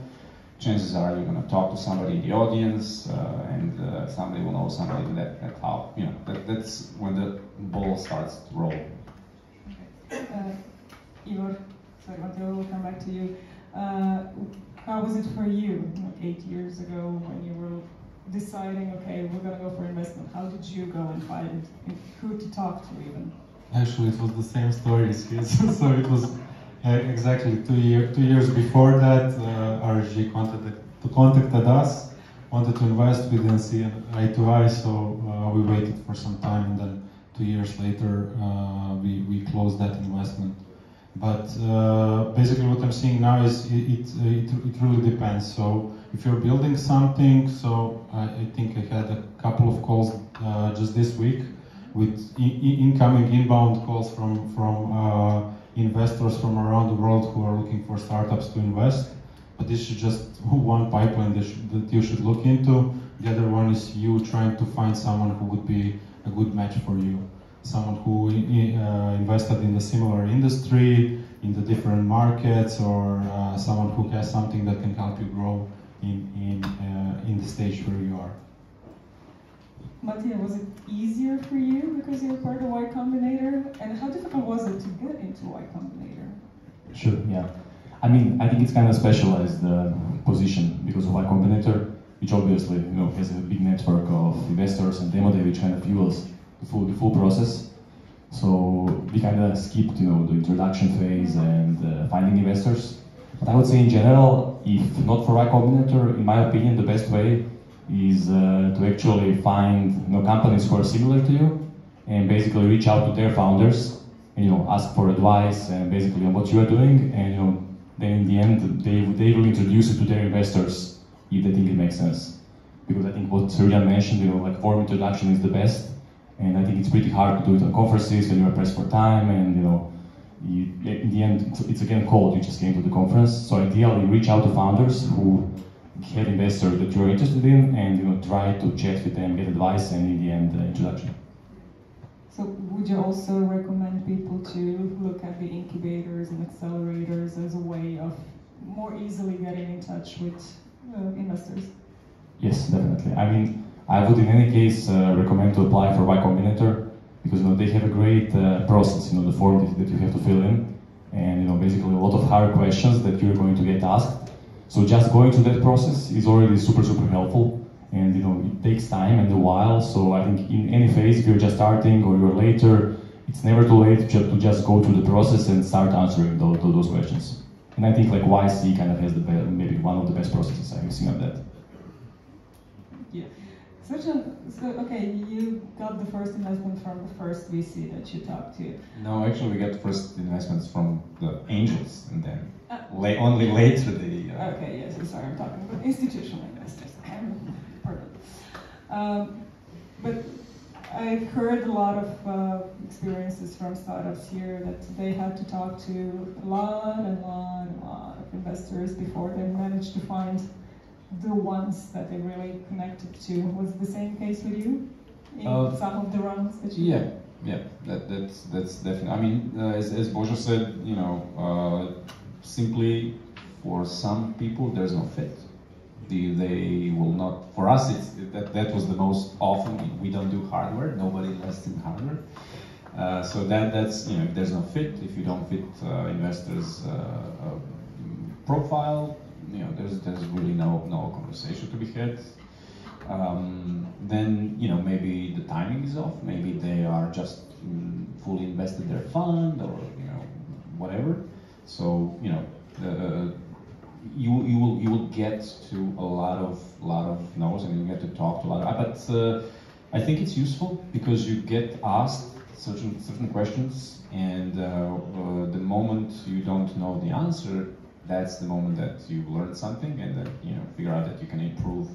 [SPEAKER 7] chances are you're going to talk to somebody in the audience, and somebody will know somebody that how, you know, that's when the ball starts to roll.
[SPEAKER 2] Igor, sorry, Matteo, we'll come back to you. How was it for you, like 8 years ago, when you were deciding, okay, we're going to go for investment? How did you go and find who to talk to even?
[SPEAKER 6] Actually, it was the same story as his. So it was exactly 2 years before that, RSG contacted us, wanted to invest. We didn't see eye to eye, so we waited for some time, and then 2 years later, we closed that investment. But basically what I'm seeing now is it really depends. So if you're building something, so I think I had a couple of calls just this week with incoming inbound calls from investors from around the world who are looking for startups to invest. But this is just one pipeline that you should look into. The other one is you trying to find someone who would be a good match for you. Someone who invested in a similar industry, in the different markets, or someone who has something that can help you grow in the stage where you are.
[SPEAKER 2] Mattia, was it easier for you because you were part of Y Combinator? And how difficult was it to get into Y Combinator?
[SPEAKER 5] Sure, yeah. I mean, I think it's kind of specialized position because of Y Combinator, which obviously, you know, has a big network of investors and demo day, which kind of fuels the full process. So we kind of skipped, you know, the introduction phase and finding investors. But I would say in general, if not for Y Combinator, in my opinion, the best way is to actually find, you know, companies who are similar to you and basically reach out to their founders and, you know, ask for advice and basically on what you are doing, and, you know, then in the end they will introduce you to their investors if they think it makes sense. Because I think what Serjan mentioned, you know, like warm introduction is the best, and I think it's pretty hard to do it on conferences when you are pressed for time, and, you know, in the end it's again cold, you just came to the conference. So ideally reach out to founders who have investors that you're interested in, and, you know, try to chat with them, get advice, and in the end introduction.
[SPEAKER 2] So would you also recommend people to look at the incubators and accelerators as a way of more easily getting in touch with investors?
[SPEAKER 5] Yes, definitely. I mean, I would in any case recommend to apply for Y Combinator, because, you know, they have a great process, you know, the form that you have to fill in, and, you know, basically a lot of hard questions that you're going to get asked. So just going through that process is already super helpful, and, you know, it takes time and a while. So I think in any phase, if you're just starting or you're later, it's never too late to just go through the process and start answering those questions. And I think like YC kind of has maybe one of the best processes I've seen of that.
[SPEAKER 2] Yeah. So okay, you got the first investment from the first VC that you talked to.
[SPEAKER 7] No, actually we got the first investments from the angels, and then only later the...
[SPEAKER 2] Okay, yes, I'm sorry, I'm talking about institutional investors. Pardon. But I've heard a lot of experiences from startups here that they had to talk to a lot of investors before they managed to find the ones that they really connected to. Was it the same case with you in some of the rounds that you did?
[SPEAKER 7] Yeah, that's definitely. I mean, as Božo said, you know, simply for some people there's no fit. They will not. For us, that was the most often. We don't do hardware. Nobody invests in hardware. So that's, you know, if there's no fit, if you don't fit investors' profile, you know, there's really no conversation to be had. Then, you know, maybe the timing is off. Maybe they are just fully invested their fund, or, you know, whatever. So, you know, you will get to a lot of no's, and you get to talk to a lot of, but I think it's useful because you get asked certain questions, and the moment you don't know the answer, that's the moment that you learn something, and that, you know, figure out that you can improve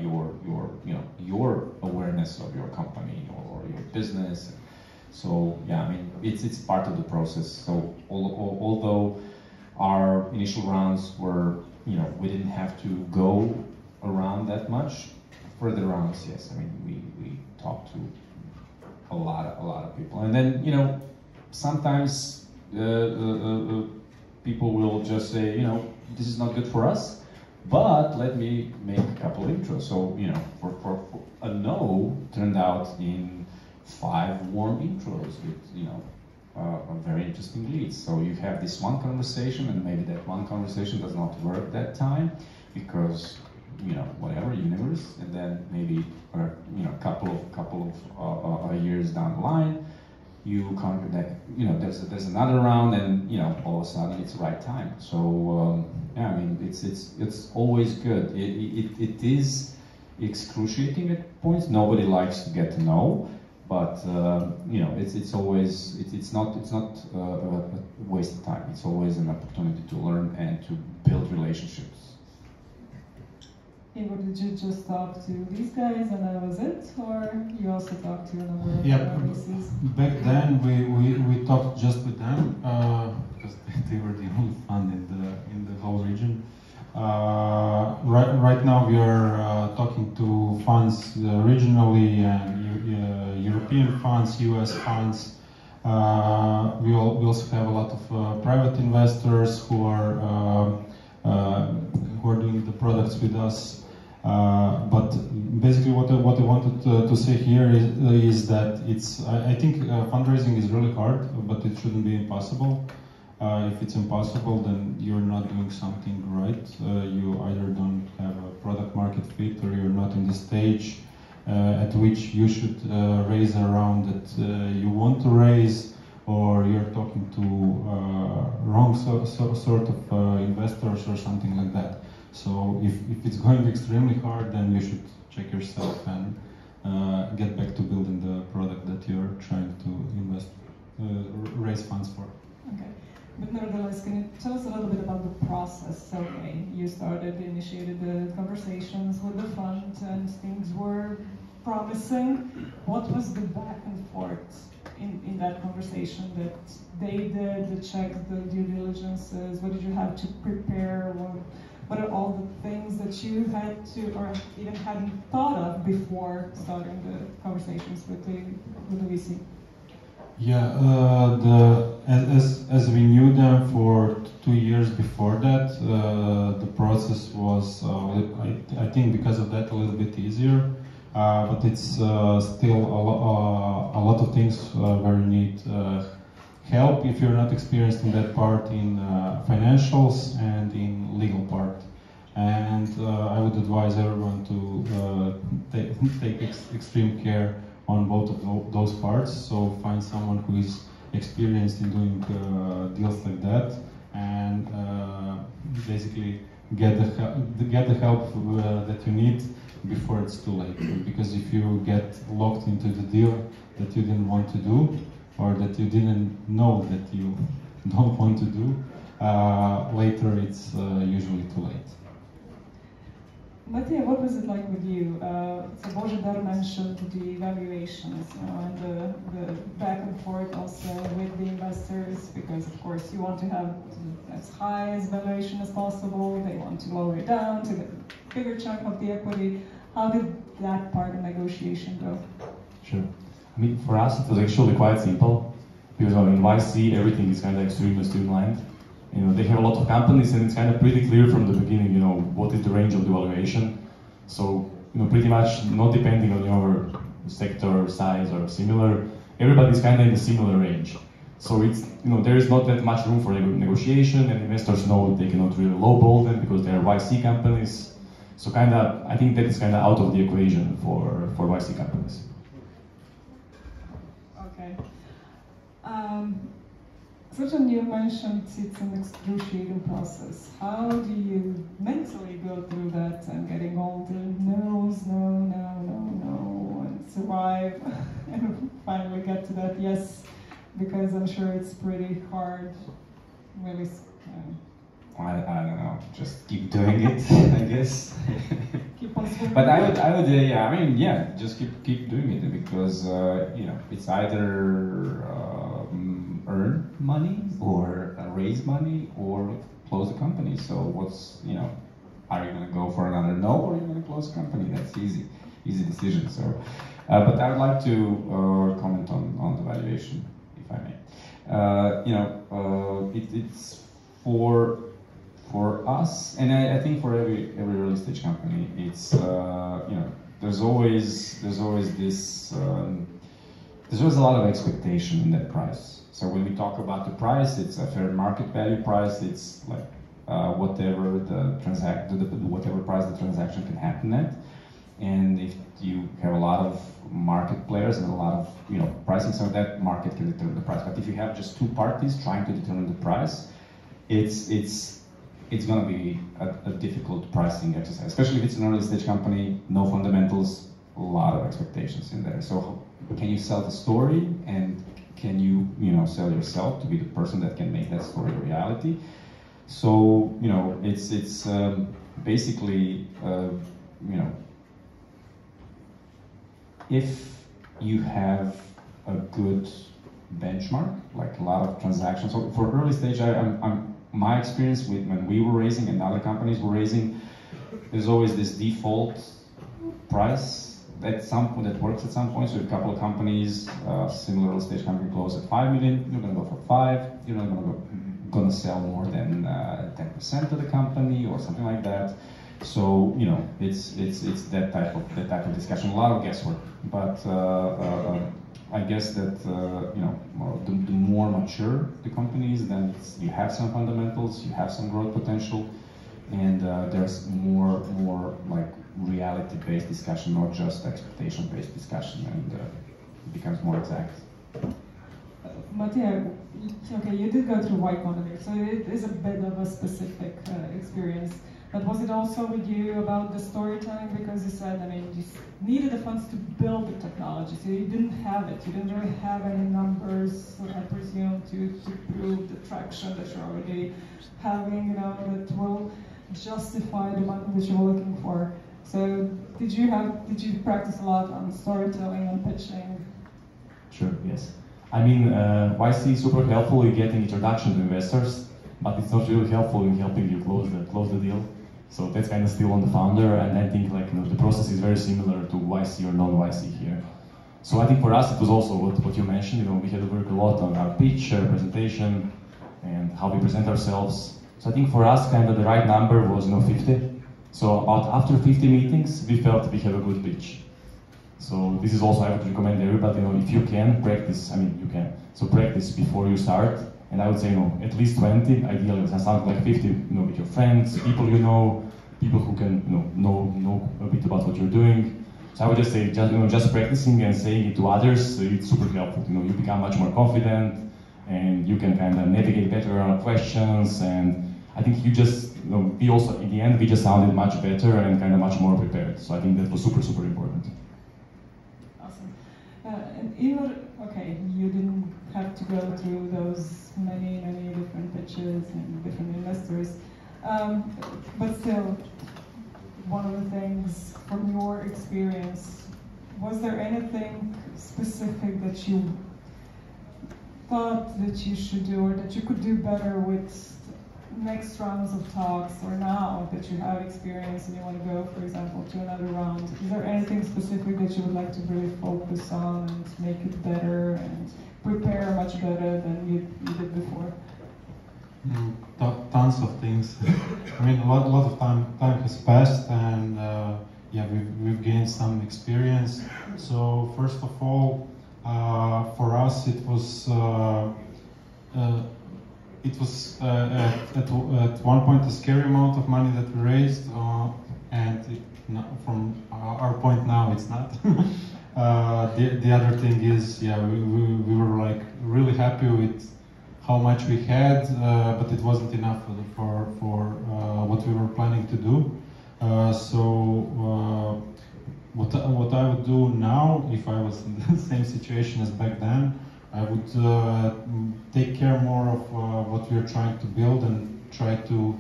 [SPEAKER 7] your awareness of your company or your business. So yeah, I mean, it's part of the process. So although our initial rounds were, you know, we didn't have to go around that much. Further rounds, yes. I mean, we talked to a lot of people, and then, you know, sometimes people will just say, you know, this is not good for us, But let me make a couple of intros. So, you know, for a no turned out in 5 warm intros with, you know, very interesting leads. So you have this one conversation, and maybe that one conversation does not work that time because, you know, whatever, universe, and then maybe, you know, couple of years down the line, you conquer that, you know, there's another round, and, you know, all of a sudden it's the right time. So yeah, I mean, it's always good. It is excruciating at points. Nobody likes to get to know, but you know, it's always it's not a waste of time. It's always an opportunity to learn and to build relationships.
[SPEAKER 2] Igor, did you just talk to these guys and that was it, or you also talked to a number of VCs?
[SPEAKER 6] Back then we talked just with them because they were the only fund in the whole region. Right now we are talking to funds regionally and European funds, US funds. We also have a lot of private investors who are doing the products with us. But basically what I wanted to say here is that I think fundraising is really hard, but it shouldn't be impossible. If it's impossible, then you're not doing something right. You either don't have a product market fit, or you're not in the stage at which you should raise a round that you want to raise, or you're talking to wrong sort of investors or something like that. So if it's going extremely hard, then you should check yourself and get back to building the product that you're trying to raise funds for.
[SPEAKER 2] Okay. But nevertheless, can you tell us a little bit about the process? Okay, you initiated the conversations with the fund, and things were promising. What was the back and forth in that conversation that they did, the checks, the due diligences? What did you have to prepare? What are all the things that you had to, or even hadn't thought of before starting the conversations with the VC?
[SPEAKER 6] Yeah, as we knew them for 2 years before that, the process was, I think because of that, a little bit easier. But it's still a lot of things where you need help if you're not experienced in that part, in financials and in legal part. And I would advise everyone to take extreme care on both of those parts. So find someone who is experienced in doing deals like that, and basically get the help that you need before it's too late. Because if you get locked into the deal that you didn't want to do, or that you didn't know that you don't want to do, later it's usually too late.
[SPEAKER 2] Matija, what was it like with you? So Božidar mentioned the evaluations, and the back and forth also with the investors, because of course you want to have as high as valuation as possible. They want to lower it down to get a bigger chunk of the equity. How did that part of negotiation go?
[SPEAKER 5] Sure. I mean, for us it was actually quite simple, because in YC everything is kind of extremely streamlined. You know, they have a lot of companies, and it's kind of pretty clear from the beginning, you know, what is the range of the valuation. So, you know, pretty much not depending on your sector, size, or similar, everybody's kind of in a similar range. So it's, you know, there is not that much room for negotiation, and investors know they cannot really lowball them because they are YC companies. So kind of, I think that is kind of out of the equation for YC companies.
[SPEAKER 2] Okay. Srđan, you mentioned it's an excruciating process. How do you mentally go through that and getting all the no's, no, and survive and finally get to that yes? Because I'm sure it's pretty hard, really.
[SPEAKER 7] I don't know, just keep doing it, I guess.
[SPEAKER 2] Keep on swimming.
[SPEAKER 7] But I would, yeah, I mean, yeah, just keep doing it, because you know, it's either earn money or raise money or close the company. So what's, you know, are you gonna go for another no, or are you gonna close the company? That's easy decision. So, but I would like to comment on the valuation, if I may. You know, it's for us, and I think for every early stage company, it's there's always this there's always a lot of expectation in that price. So when we talk about the price, it's a fair market value price. It's like whatever whatever price the transaction can happen at. And if you have a lot of market players and a lot of pricing, so that market can determine the price. But if you have just two parties trying to determine the price, it's going to be a difficult pricing exercise, especially if it's an early stage company, no fundamentals, a lot of expectations in there. So can you sell the story, and can you sell yourself to be the person that can make that story a reality? So it's basically if you have a good benchmark, like a lot of transactions. So for early stage, my experience with when we were raising and other companies were raising, there's always this default price that works at some point. So if a couple of companies, similar early stage company, close at 5 million, you're going to go for 5. You're not going to sell more than 10% of the company or something like that. So it's that type of discussion. A lot of guesswork, but I guess that the more mature the company is, then you have some fundamentals, you have some growth potential, and there's more like reality-based discussion, not just expectation-based discussion, and it becomes more exact.
[SPEAKER 2] Mattia, okay, you did go through Y Combinator, so it is a bit of a specific experience. But was it also with you about the storytelling? Because you said, you needed the funds to build the technology, so you didn't have it. You didn't really have any numbers, I presume, to prove the traction that you're already having, that will justify the money that you're looking for. So did you practice a lot on storytelling and pitching?
[SPEAKER 5] Sure, yes. YC is super helpful in getting introduction to investors, but it's not really helpful in helping you close the deal. So that's kind of still on the founder, and I think the process is very similar to YC or non-YC here. So I think for us it was also what you mentioned. We had to work a lot on our pitch, our presentation, and how we present ourselves. So I think for us, kind of the right number was 50. So about after 50 meetings, we felt we have a good pitch. So this is also I would recommend everybody. If you can practice, you can. So practice before you start. And I would say, at least 20, ideally, something like 50, with your friends, people people who can, know a bit about what you're doing. So I would just say, just practicing and saying it to others, it's super helpful. You become much more confident, and you can kind of navigate better around questions. And I think you just, we also, in the end, we just sounded much better and kind of much more prepared. So I think that was super, super important.
[SPEAKER 2] Awesome. And Igor, okay, you didn't have to go through those many different pitches and different investors, but still, one of the things from your experience, was there anything specific that you thought that you should do or that you could do better with next rounds of talks, or now that you have experience and you want to go, for example, to another round? Is there anything specific that you would like to really focus on and make it better and prepare much better than you did before?
[SPEAKER 6] Tons of things. A lot of time has passed, and we've gained some experience. So first of all, for us it was at one point a scary amount of money that we raised, and from our point now it's not. The other thing is, we were like really happy with how much we had, but it wasn't enough for what we were planning to do. So what I would do now, if I was in the same situation as back then, I would take care more of what we are trying to build and try to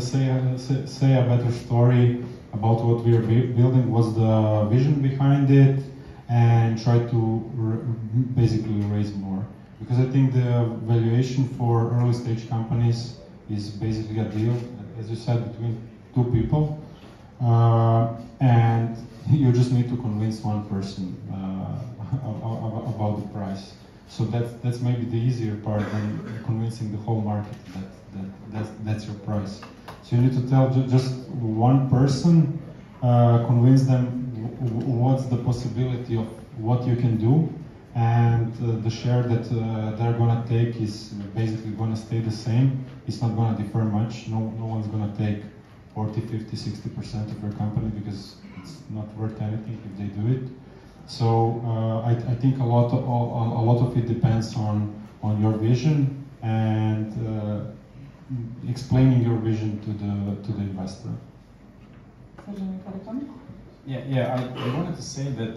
[SPEAKER 6] say a better story about what we are building, what's the vision behind it, and try to basically raise more. Because I think the valuation for early stage companies is basically a deal, as you said, between two people, and you just need to convince one person about the price. So that's maybe the easier part than convincing the whole market that's your price. So you need to tell just one person, convince them what's the possibility of what you can do, and the share that they're gonna take is basically gonna stay the same. It's not gonna differ much. No one's gonna take 40, 50, 60% of your company because it's not worth anything if they do it. So I think a lot of it depends on your vision and explaining your vision to the investor.
[SPEAKER 7] Yeah. I wanted to say that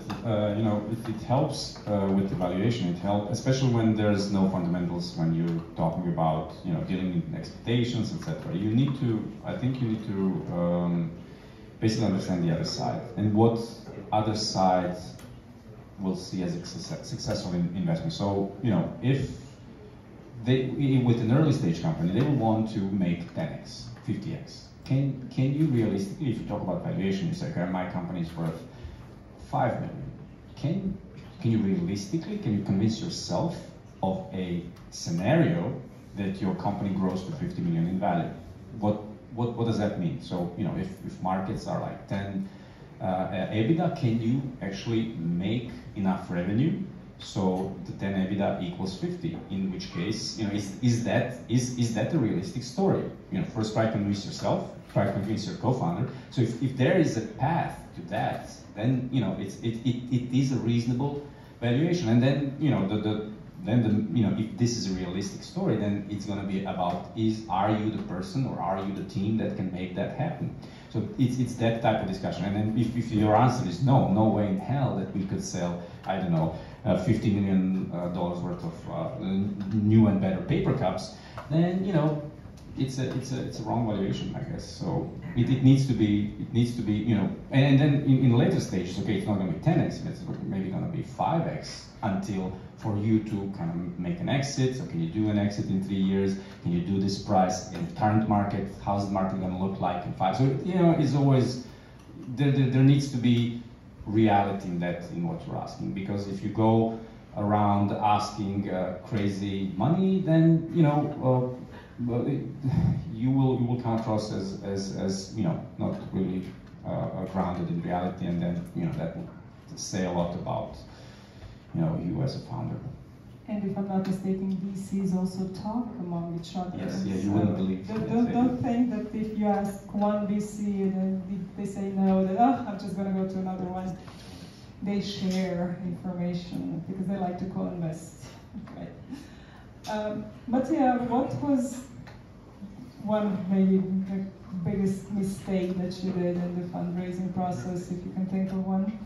[SPEAKER 7] it helps with the valuation. It helps, especially when there's no fundamentals. When you're talking about dealing with expectations, etc. I think you need to basically understand the other side and what other side will see as a successful investment. So if they with an early stage company, they will want to make 10x, 50x. Can you realistically, if you talk about valuation, you say, okay, my company is worth 5 million. Can you realistically, can you convince yourself of a scenario that your company grows to 50 million in value? What does that mean? So if markets are like 10 EBITDA, can you actually make enough revenue so the 10 EBITDA equals 50? In which case, is that a realistic story? First try to convince yourself, try to convince your co-founder. So if there is a path to that, then it is a reasonable valuation. And then if this is a realistic story, then it's going to be about are you the person or are you the team that can make that happen? So it's that type of discussion. And then if your answer is no way in hell that we could sell, I don't know, $50 million worth of new and better paper cups, then it's a wrong valuation, I guess. So it needs to be and then in later stages, okay, it's not going to be 10x, it's maybe going to be 5x until for you to kind of make an exit. So can you do an exit in 3 years? Can you do this price in current market? How's the market going to look like in 5? So it's always there needs to be reality in what you're asking, because if you go around asking crazy money, then you will come across as not really grounded in reality, and then that will say a lot about you as a founder.
[SPEAKER 2] And if I'm not mistaken, VCs also talk among each other.
[SPEAKER 7] Yes, yeah, you wouldn't believe.
[SPEAKER 2] Don't think that if you ask one VC and then they say no, that I'm just going to go to another one. They share information because they like to co-invest. Right. But yeah, what was one maybe the biggest mistake that you did in the fundraising process, if you can think of one?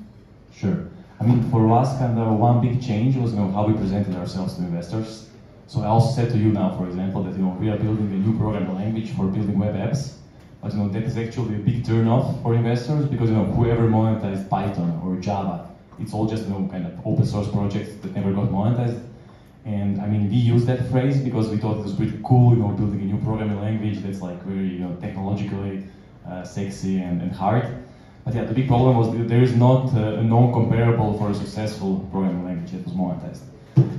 [SPEAKER 5] Sure. I mean, for us, kind of one big change was how we presented ourselves to investors. So I also said to you now, for example, that we are building a new programming language for building web apps, but that is actually a big turn-off for investors because whoever monetized Python or Java, it's all just kind of open source projects that never got monetized. And I mean, we use that phrase because we thought it was pretty cool, building a new programming language that's like very technologically sexy and hard. But yeah, the big problem was that there is not a known comparable for a successful programming language that was monetized.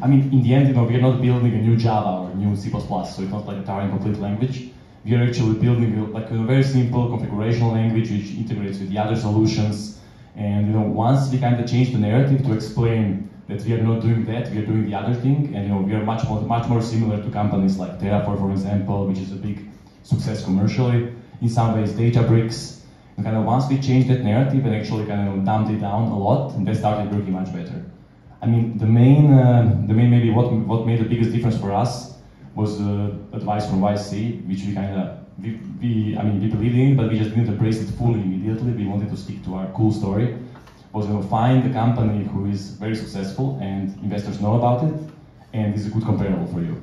[SPEAKER 5] I mean, in the end, we are not building a new Java or a new C++, so it's not like a Turing complete language. We are actually building like a very simple configurational language which integrates with the other solutions. And once we kind of change the narrative to explain that we are not doing that, we are doing the other thing, and we are much more similar to companies like Terraform, for example, which is a big success commercially. In some ways, Databricks. And kind of once we changed that narrative and actually kind of dumbed it down a lot, and that started working much better. I mean, the main maybe what made the biggest difference for us was advice from YC, which we kind of we believed in, but we just didn't embrace it fully immediately. We wanted to stick to our cool story. Was find a company who is very successful and investors know about it, and is a good comparable for you.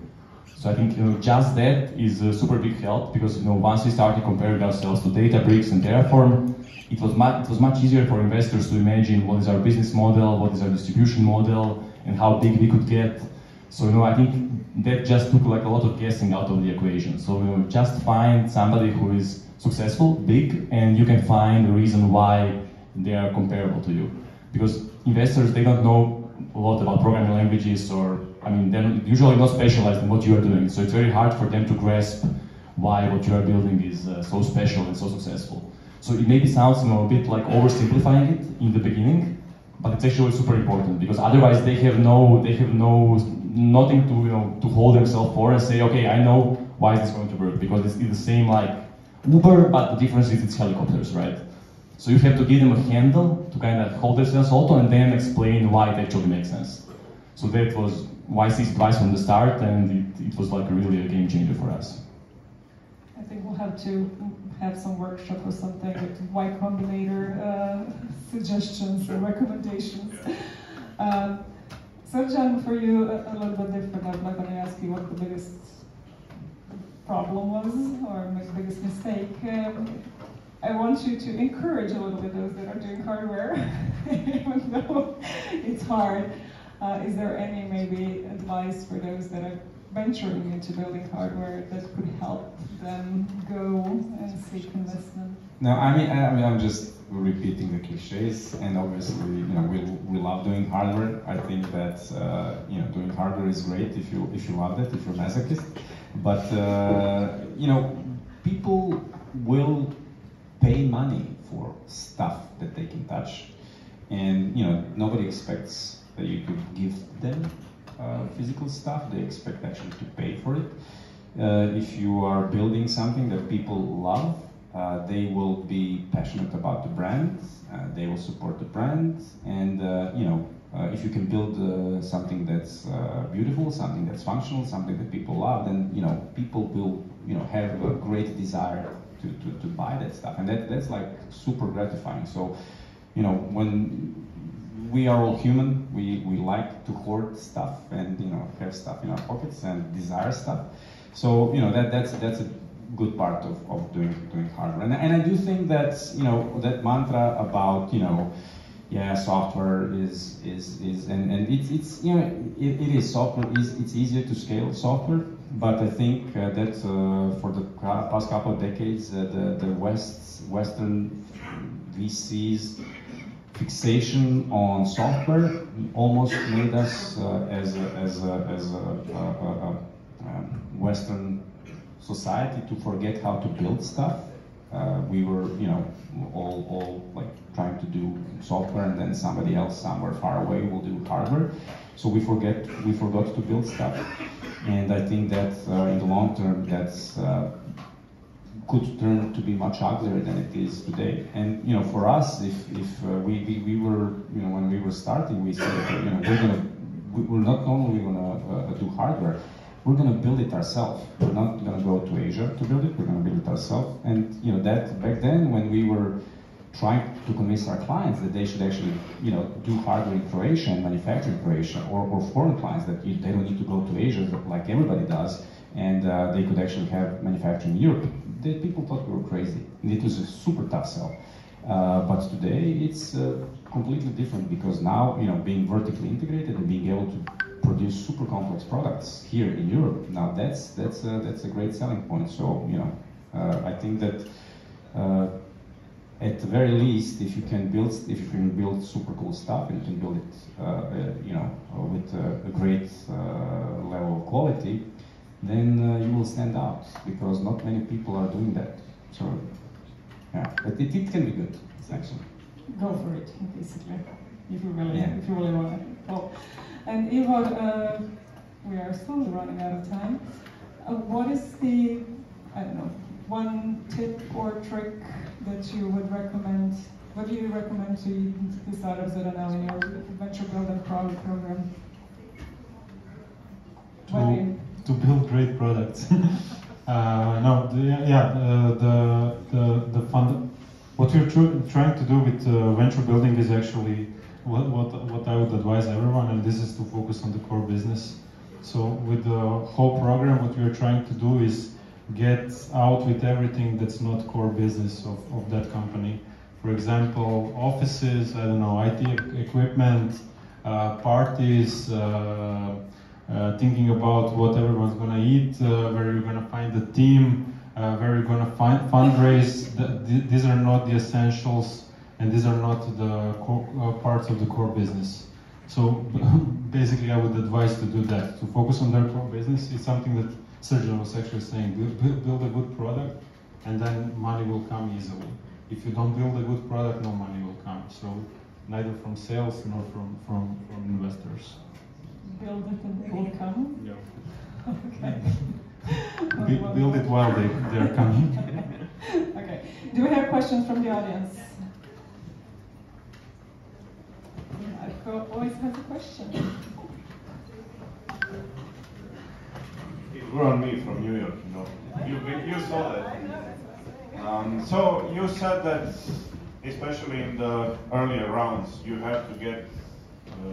[SPEAKER 5] So I think just that is a super big help, because once we started comparing ourselves to Databricks and Terraform, it was much easier for investors to imagine what is our business model, what is our distribution model, and how big we could get. So I think that just took like a lot of guessing out of the equation. So just find somebody who is successful, big, and you can find a reason why they are comparable to you. Because investors, they don't know a lot about programming languages or I mean, they're usually not specialized in what you are doing, so it's very hard for them to grasp why what you are building is so special and so successful. So it maybe sounds, you know, a bit like oversimplifying it in the beginning, but it's actually super important, because otherwise they have nothing to, you know, to hold themselves for and say, okay, I know why is this going to work, because it's the same like Uber, but the difference is it's helicopters, right? So you have to give them a handle to kind of hold themselves also, and then explain why it actually makes sense. So that was YC's advice from the start, and it was like really a game changer for us.
[SPEAKER 2] I think we'll have to have some workshop or something with Y Combinator suggestions or recommendations. So John, for you, a little bit different. I'm not going to ask you what the biggest problem was or the biggest mistake. I want you to encourage a little bit those that are doing hardware, even though it's hard. Is there any maybe advice for those that are venturing into building hardware that could help them go and seek investment?
[SPEAKER 7] No, I mean, I'm just repeating the cliches, and obviously, you know, we love doing hardware. I think that you know, doing hardware is great if you love it, if you're a masochist. But you know, people will pay money for stuff that they can touch, and you know, nobody expects that you could give them physical stuff. They expect actually to pay for it. If you are building something that people love, they will be passionate about the brand. They will support the brand, and you know, if you can build something that's beautiful, something that's functional, something that people love, then you know, people will, you know, have a great desire to buy that stuff, and that's like super gratifying. So, you know, when we are all human, we like to hoard stuff and, you know, have stuff in our pockets and desire stuff. So, you know, that's a good part of doing hardware. And I do think that, you know, that mantra about, you know, yeah, software is and it's you know, it is software it's easier to scale software, but I think that for the past couple of decades the Western VCs fixation on software almost made us as a Western society to forget how to build stuff. We were, you know, all like trying to do software, and then somebody else somewhere far away will do hardware. So we forgot to build stuff, and I think that in the long term that's could turn to be much uglier than it is today. And you know, for us, if we were, you know, when we were starting, we said, you know, we're not only gonna do hardware, we're going to build it ourselves. We're not going to go to Asia to build it. We're going to build it ourselves. And you know, that back then, when we were trying to convince our clients that they should actually, you know, do hardware in Croatia and manufacture in Croatia, or foreign clients that they don't need to go to Asia like everybody does, and they could actually have manufacturing in Europe, people thought we were crazy. And it was a super tough sell. But today it's completely different, because now, you know, being vertically integrated and being able to produce super complex products here in Europe, now that's a great selling point. So, you know, I think that at the very least, if you can build super cool stuff, and you can build it, you know, with a great level of quality, then you will stand out, because not many people are doing that. So, yeah, but it can be good, actually.
[SPEAKER 2] Go for it, basically, if you really want it. Oh. And Ivo, we are slowly running out of time. What is the, I don't know, one tip or trick that you would recommend? What do you recommend to the startups that are now in your venture building program?
[SPEAKER 6] To build great products. What we're trying to do with venture building is actually what I would advise everyone, and this is to focus on the core business. So with the whole program, what we are trying to do is get out with everything that's not core business of that company. For example, offices, I don't know, IT equipment, parties, thinking about what everyone's gonna eat, where you're gonna find the team, where you're gonna fundraise. These are not the essentials, and these are not the parts of the core business. So basically, I would advise to do that, to focus on their core business. It's something that Sergio was actually saying, build a good product, and then money will come easily. If you don't build a good product, no money will come. So neither from sales nor from investors.
[SPEAKER 2] Build it and they will come?
[SPEAKER 6] Yeah.
[SPEAKER 2] Okay.
[SPEAKER 6] Build it while they're coming.
[SPEAKER 2] Okay. Do we have questions from the audience? Always has a question.
[SPEAKER 8] It grew on me from New York, you know. You saw that. So you said that, especially in the earlier rounds, you have to get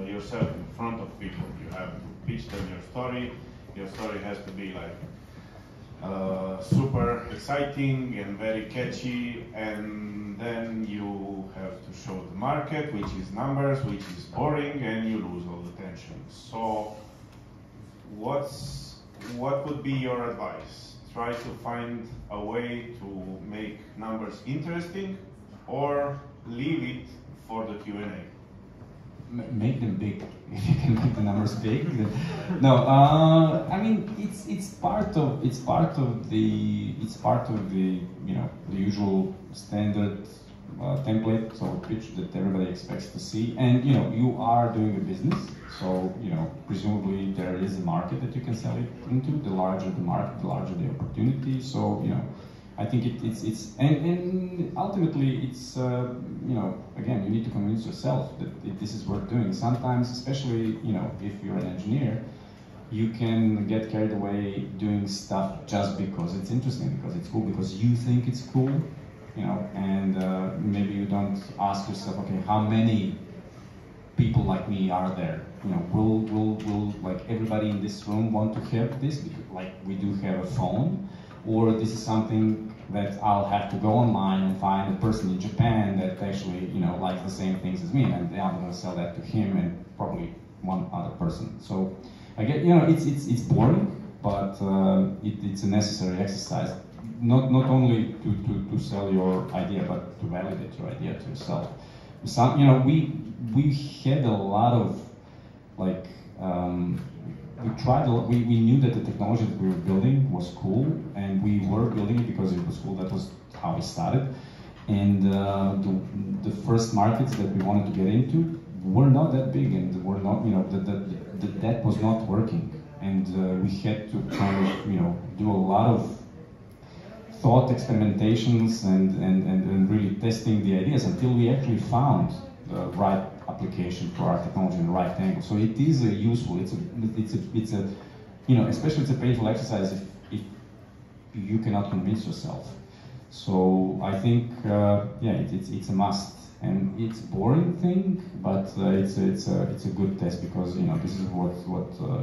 [SPEAKER 8] yourself in front of people. You have to pitch them your story. Your story has to be like super exciting and very catchy, and then you have to show the market, which is numbers, which is boring, and you lose all the tension. So what would be your advice? Try to find a way to make numbers interesting, or leave it for the Q&A?
[SPEAKER 7] Make them big. If you can make the numbers big. No, I mean it's part of the the usual standard template, so pitch that everybody expects to see. And you are doing a business, so presumably there is a market that you can sell it into. The larger the market, the larger the opportunity. So I think it's and ultimately it's again, you need to convince yourself that this is worth doing. Sometimes, especially if you're an engineer, you can get carried away doing stuff just because it's interesting, because it's cool, because you think it's cool, and maybe you don't ask yourself, okay, how many people like me are there? Will like everybody in this room want to have this? Because, like, we do have a phone. Or this is something that I'll have to go online and find a person in Japan that actually, likes the same things as me, and I'm going to sell that to him and probably one other person. So I get, it's boring, but it's a necessary exercise. Not only to sell your idea, but to validate your idea to yourself. We had a lot of like. We knew that the technology that we were building was cool, and we were building it because it was cool. That was how we started. And the first markets that we wanted to get into were not that big, and were not, that was not working. And we had to kind of, do a lot of thought experimentations and really testing the ideas until we actually found the right application for our technology in the right angle. So it is useful. It's a especially it's a painful exercise if you cannot convince yourself. So I think it's a must, and it's a boring thing, but it's a good test, because this is what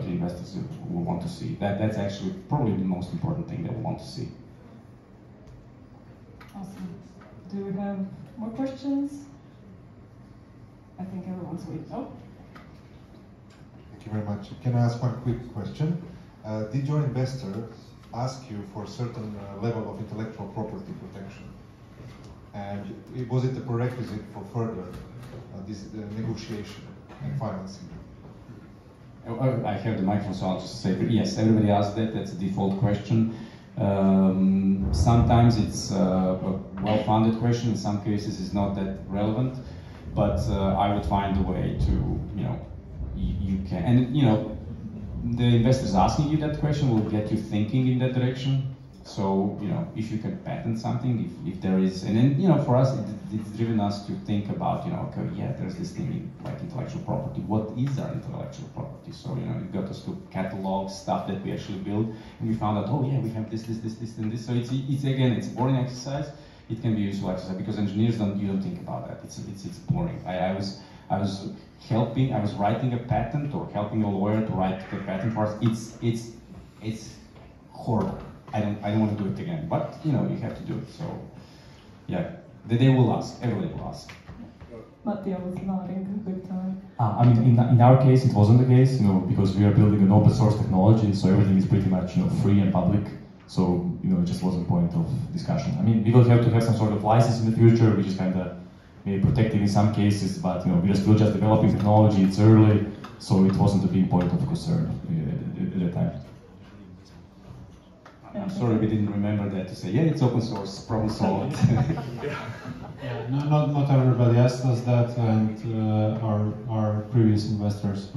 [SPEAKER 7] investors will want to see. That's actually probably the most important thing they will want to see.
[SPEAKER 2] Awesome. Do we have more questions? I think everyone's waiting. Oh.
[SPEAKER 9] Thank you very much. Can I ask one quick question? Did your investors ask you for a certain level of intellectual property protection? And was it a prerequisite for further this negotiation and financing?
[SPEAKER 7] I have the microphone, so I'll just say yes. Everybody asks that. That's a default question. Sometimes it's a well-founded question. In some cases, it's not that relevant. But I would find a way to, you can, and the investors asking you that question will get you thinking in that direction. So, if you can patent something, if there is, and then, for us, it's driven us to think about, okay, yeah, there's this thing like intellectual property. What is our intellectual property? So, it got us to catalog stuff that we actually build, and we found out, oh yeah, we have this, and this. So it's again, it's a boring exercise. It can be useful exercise, because engineers you don't think about that. It's boring. I was writing a patent, or helping a lawyer to write the patent for us. It's horrible. I don't want to do it again. But you have to do it. So yeah, they will ask. Everybody will ask.
[SPEAKER 2] Mattia was nodding a big time.
[SPEAKER 5] I mean, in our case, it wasn't the case, because we are building an open source technology, so everything is pretty much free and public. So, it just wasn't a point of discussion. I mean, we will have to have some sort of license in the future. We just kind of maybe protected in some cases, but we're still just developing technology, it's early, so it wasn't a big point of concern at the time.
[SPEAKER 7] I'm sorry we didn't remember that to say, yeah, it's open source, problem solved.
[SPEAKER 6] Yeah, not everybody asked us that, and our previous investors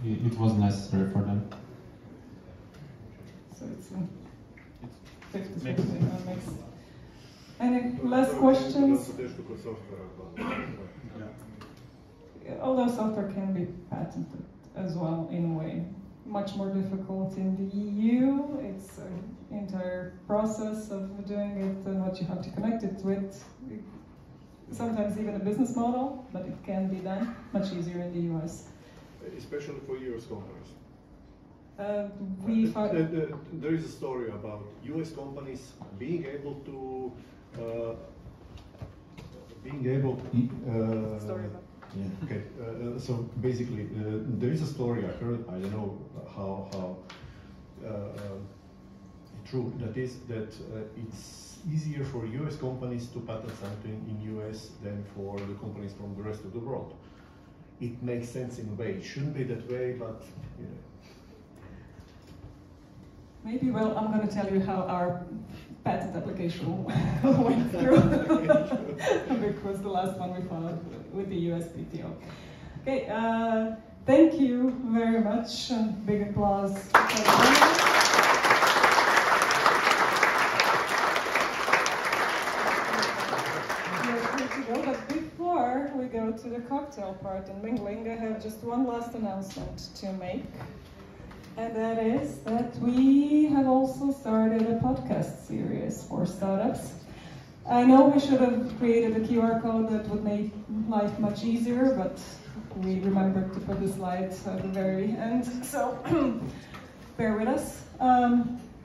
[SPEAKER 6] it wasn't necessary for them.
[SPEAKER 2] So it's 50-50 mix. Any last questions? Although software can be patented as well in a way. Much more difficult in the EU. It's an entire process of doing it and what you have to connect it with. Sometimes even a business model, but it can be done much easier in the US.
[SPEAKER 4] Especially for US companies.
[SPEAKER 2] There
[SPEAKER 4] is a story about US companies being able to
[SPEAKER 2] story about.
[SPEAKER 4] Yeah. Okay. So basically, there is a story I heard. I don't know how true that is. That it's easier for US companies to patent something in US than for the companies from the rest of the world. It makes sense in a way. It shouldn't be that way, but you know.
[SPEAKER 2] Maybe, well, I'm going to tell you how our patent application went through, because the last one we filed with the USPTO. Okay, thank you very much, and big applause. But before we go to the cocktail part and mingling, I have just one last announcement to make. And that is that we have also started a podcast series for startups. I know we should have created a QR code that would make life much easier, but we remembered to put the slides at the very end, so bear with us.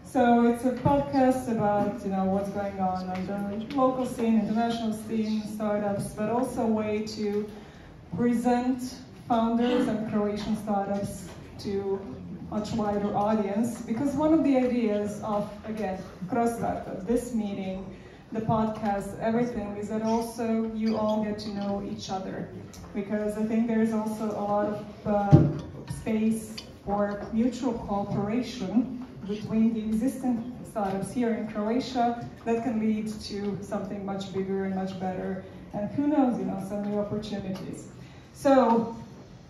[SPEAKER 2] So it's a podcast about what's going on the local scene, international scene, startups, but also a way to present founders and Croatian startups to much wider audience, because one of the ideas of, again, Cross Startup, this meeting, the podcast, everything, is that also you all get to know each other, because I think there's also a lot of space for mutual cooperation between the existing startups here in Croatia that can lead to something much bigger and much better, and who knows, some new opportunities. So,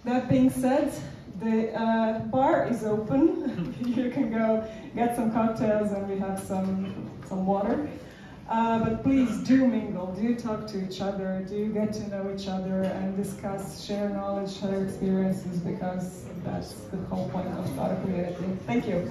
[SPEAKER 2] that being said, the bar is open. You can go get some cocktails, and we have some water. But please do mingle, do talk to each other, do get to know each other and discuss, share knowledge, share experiences, because that's the whole point of startup community. Thank you.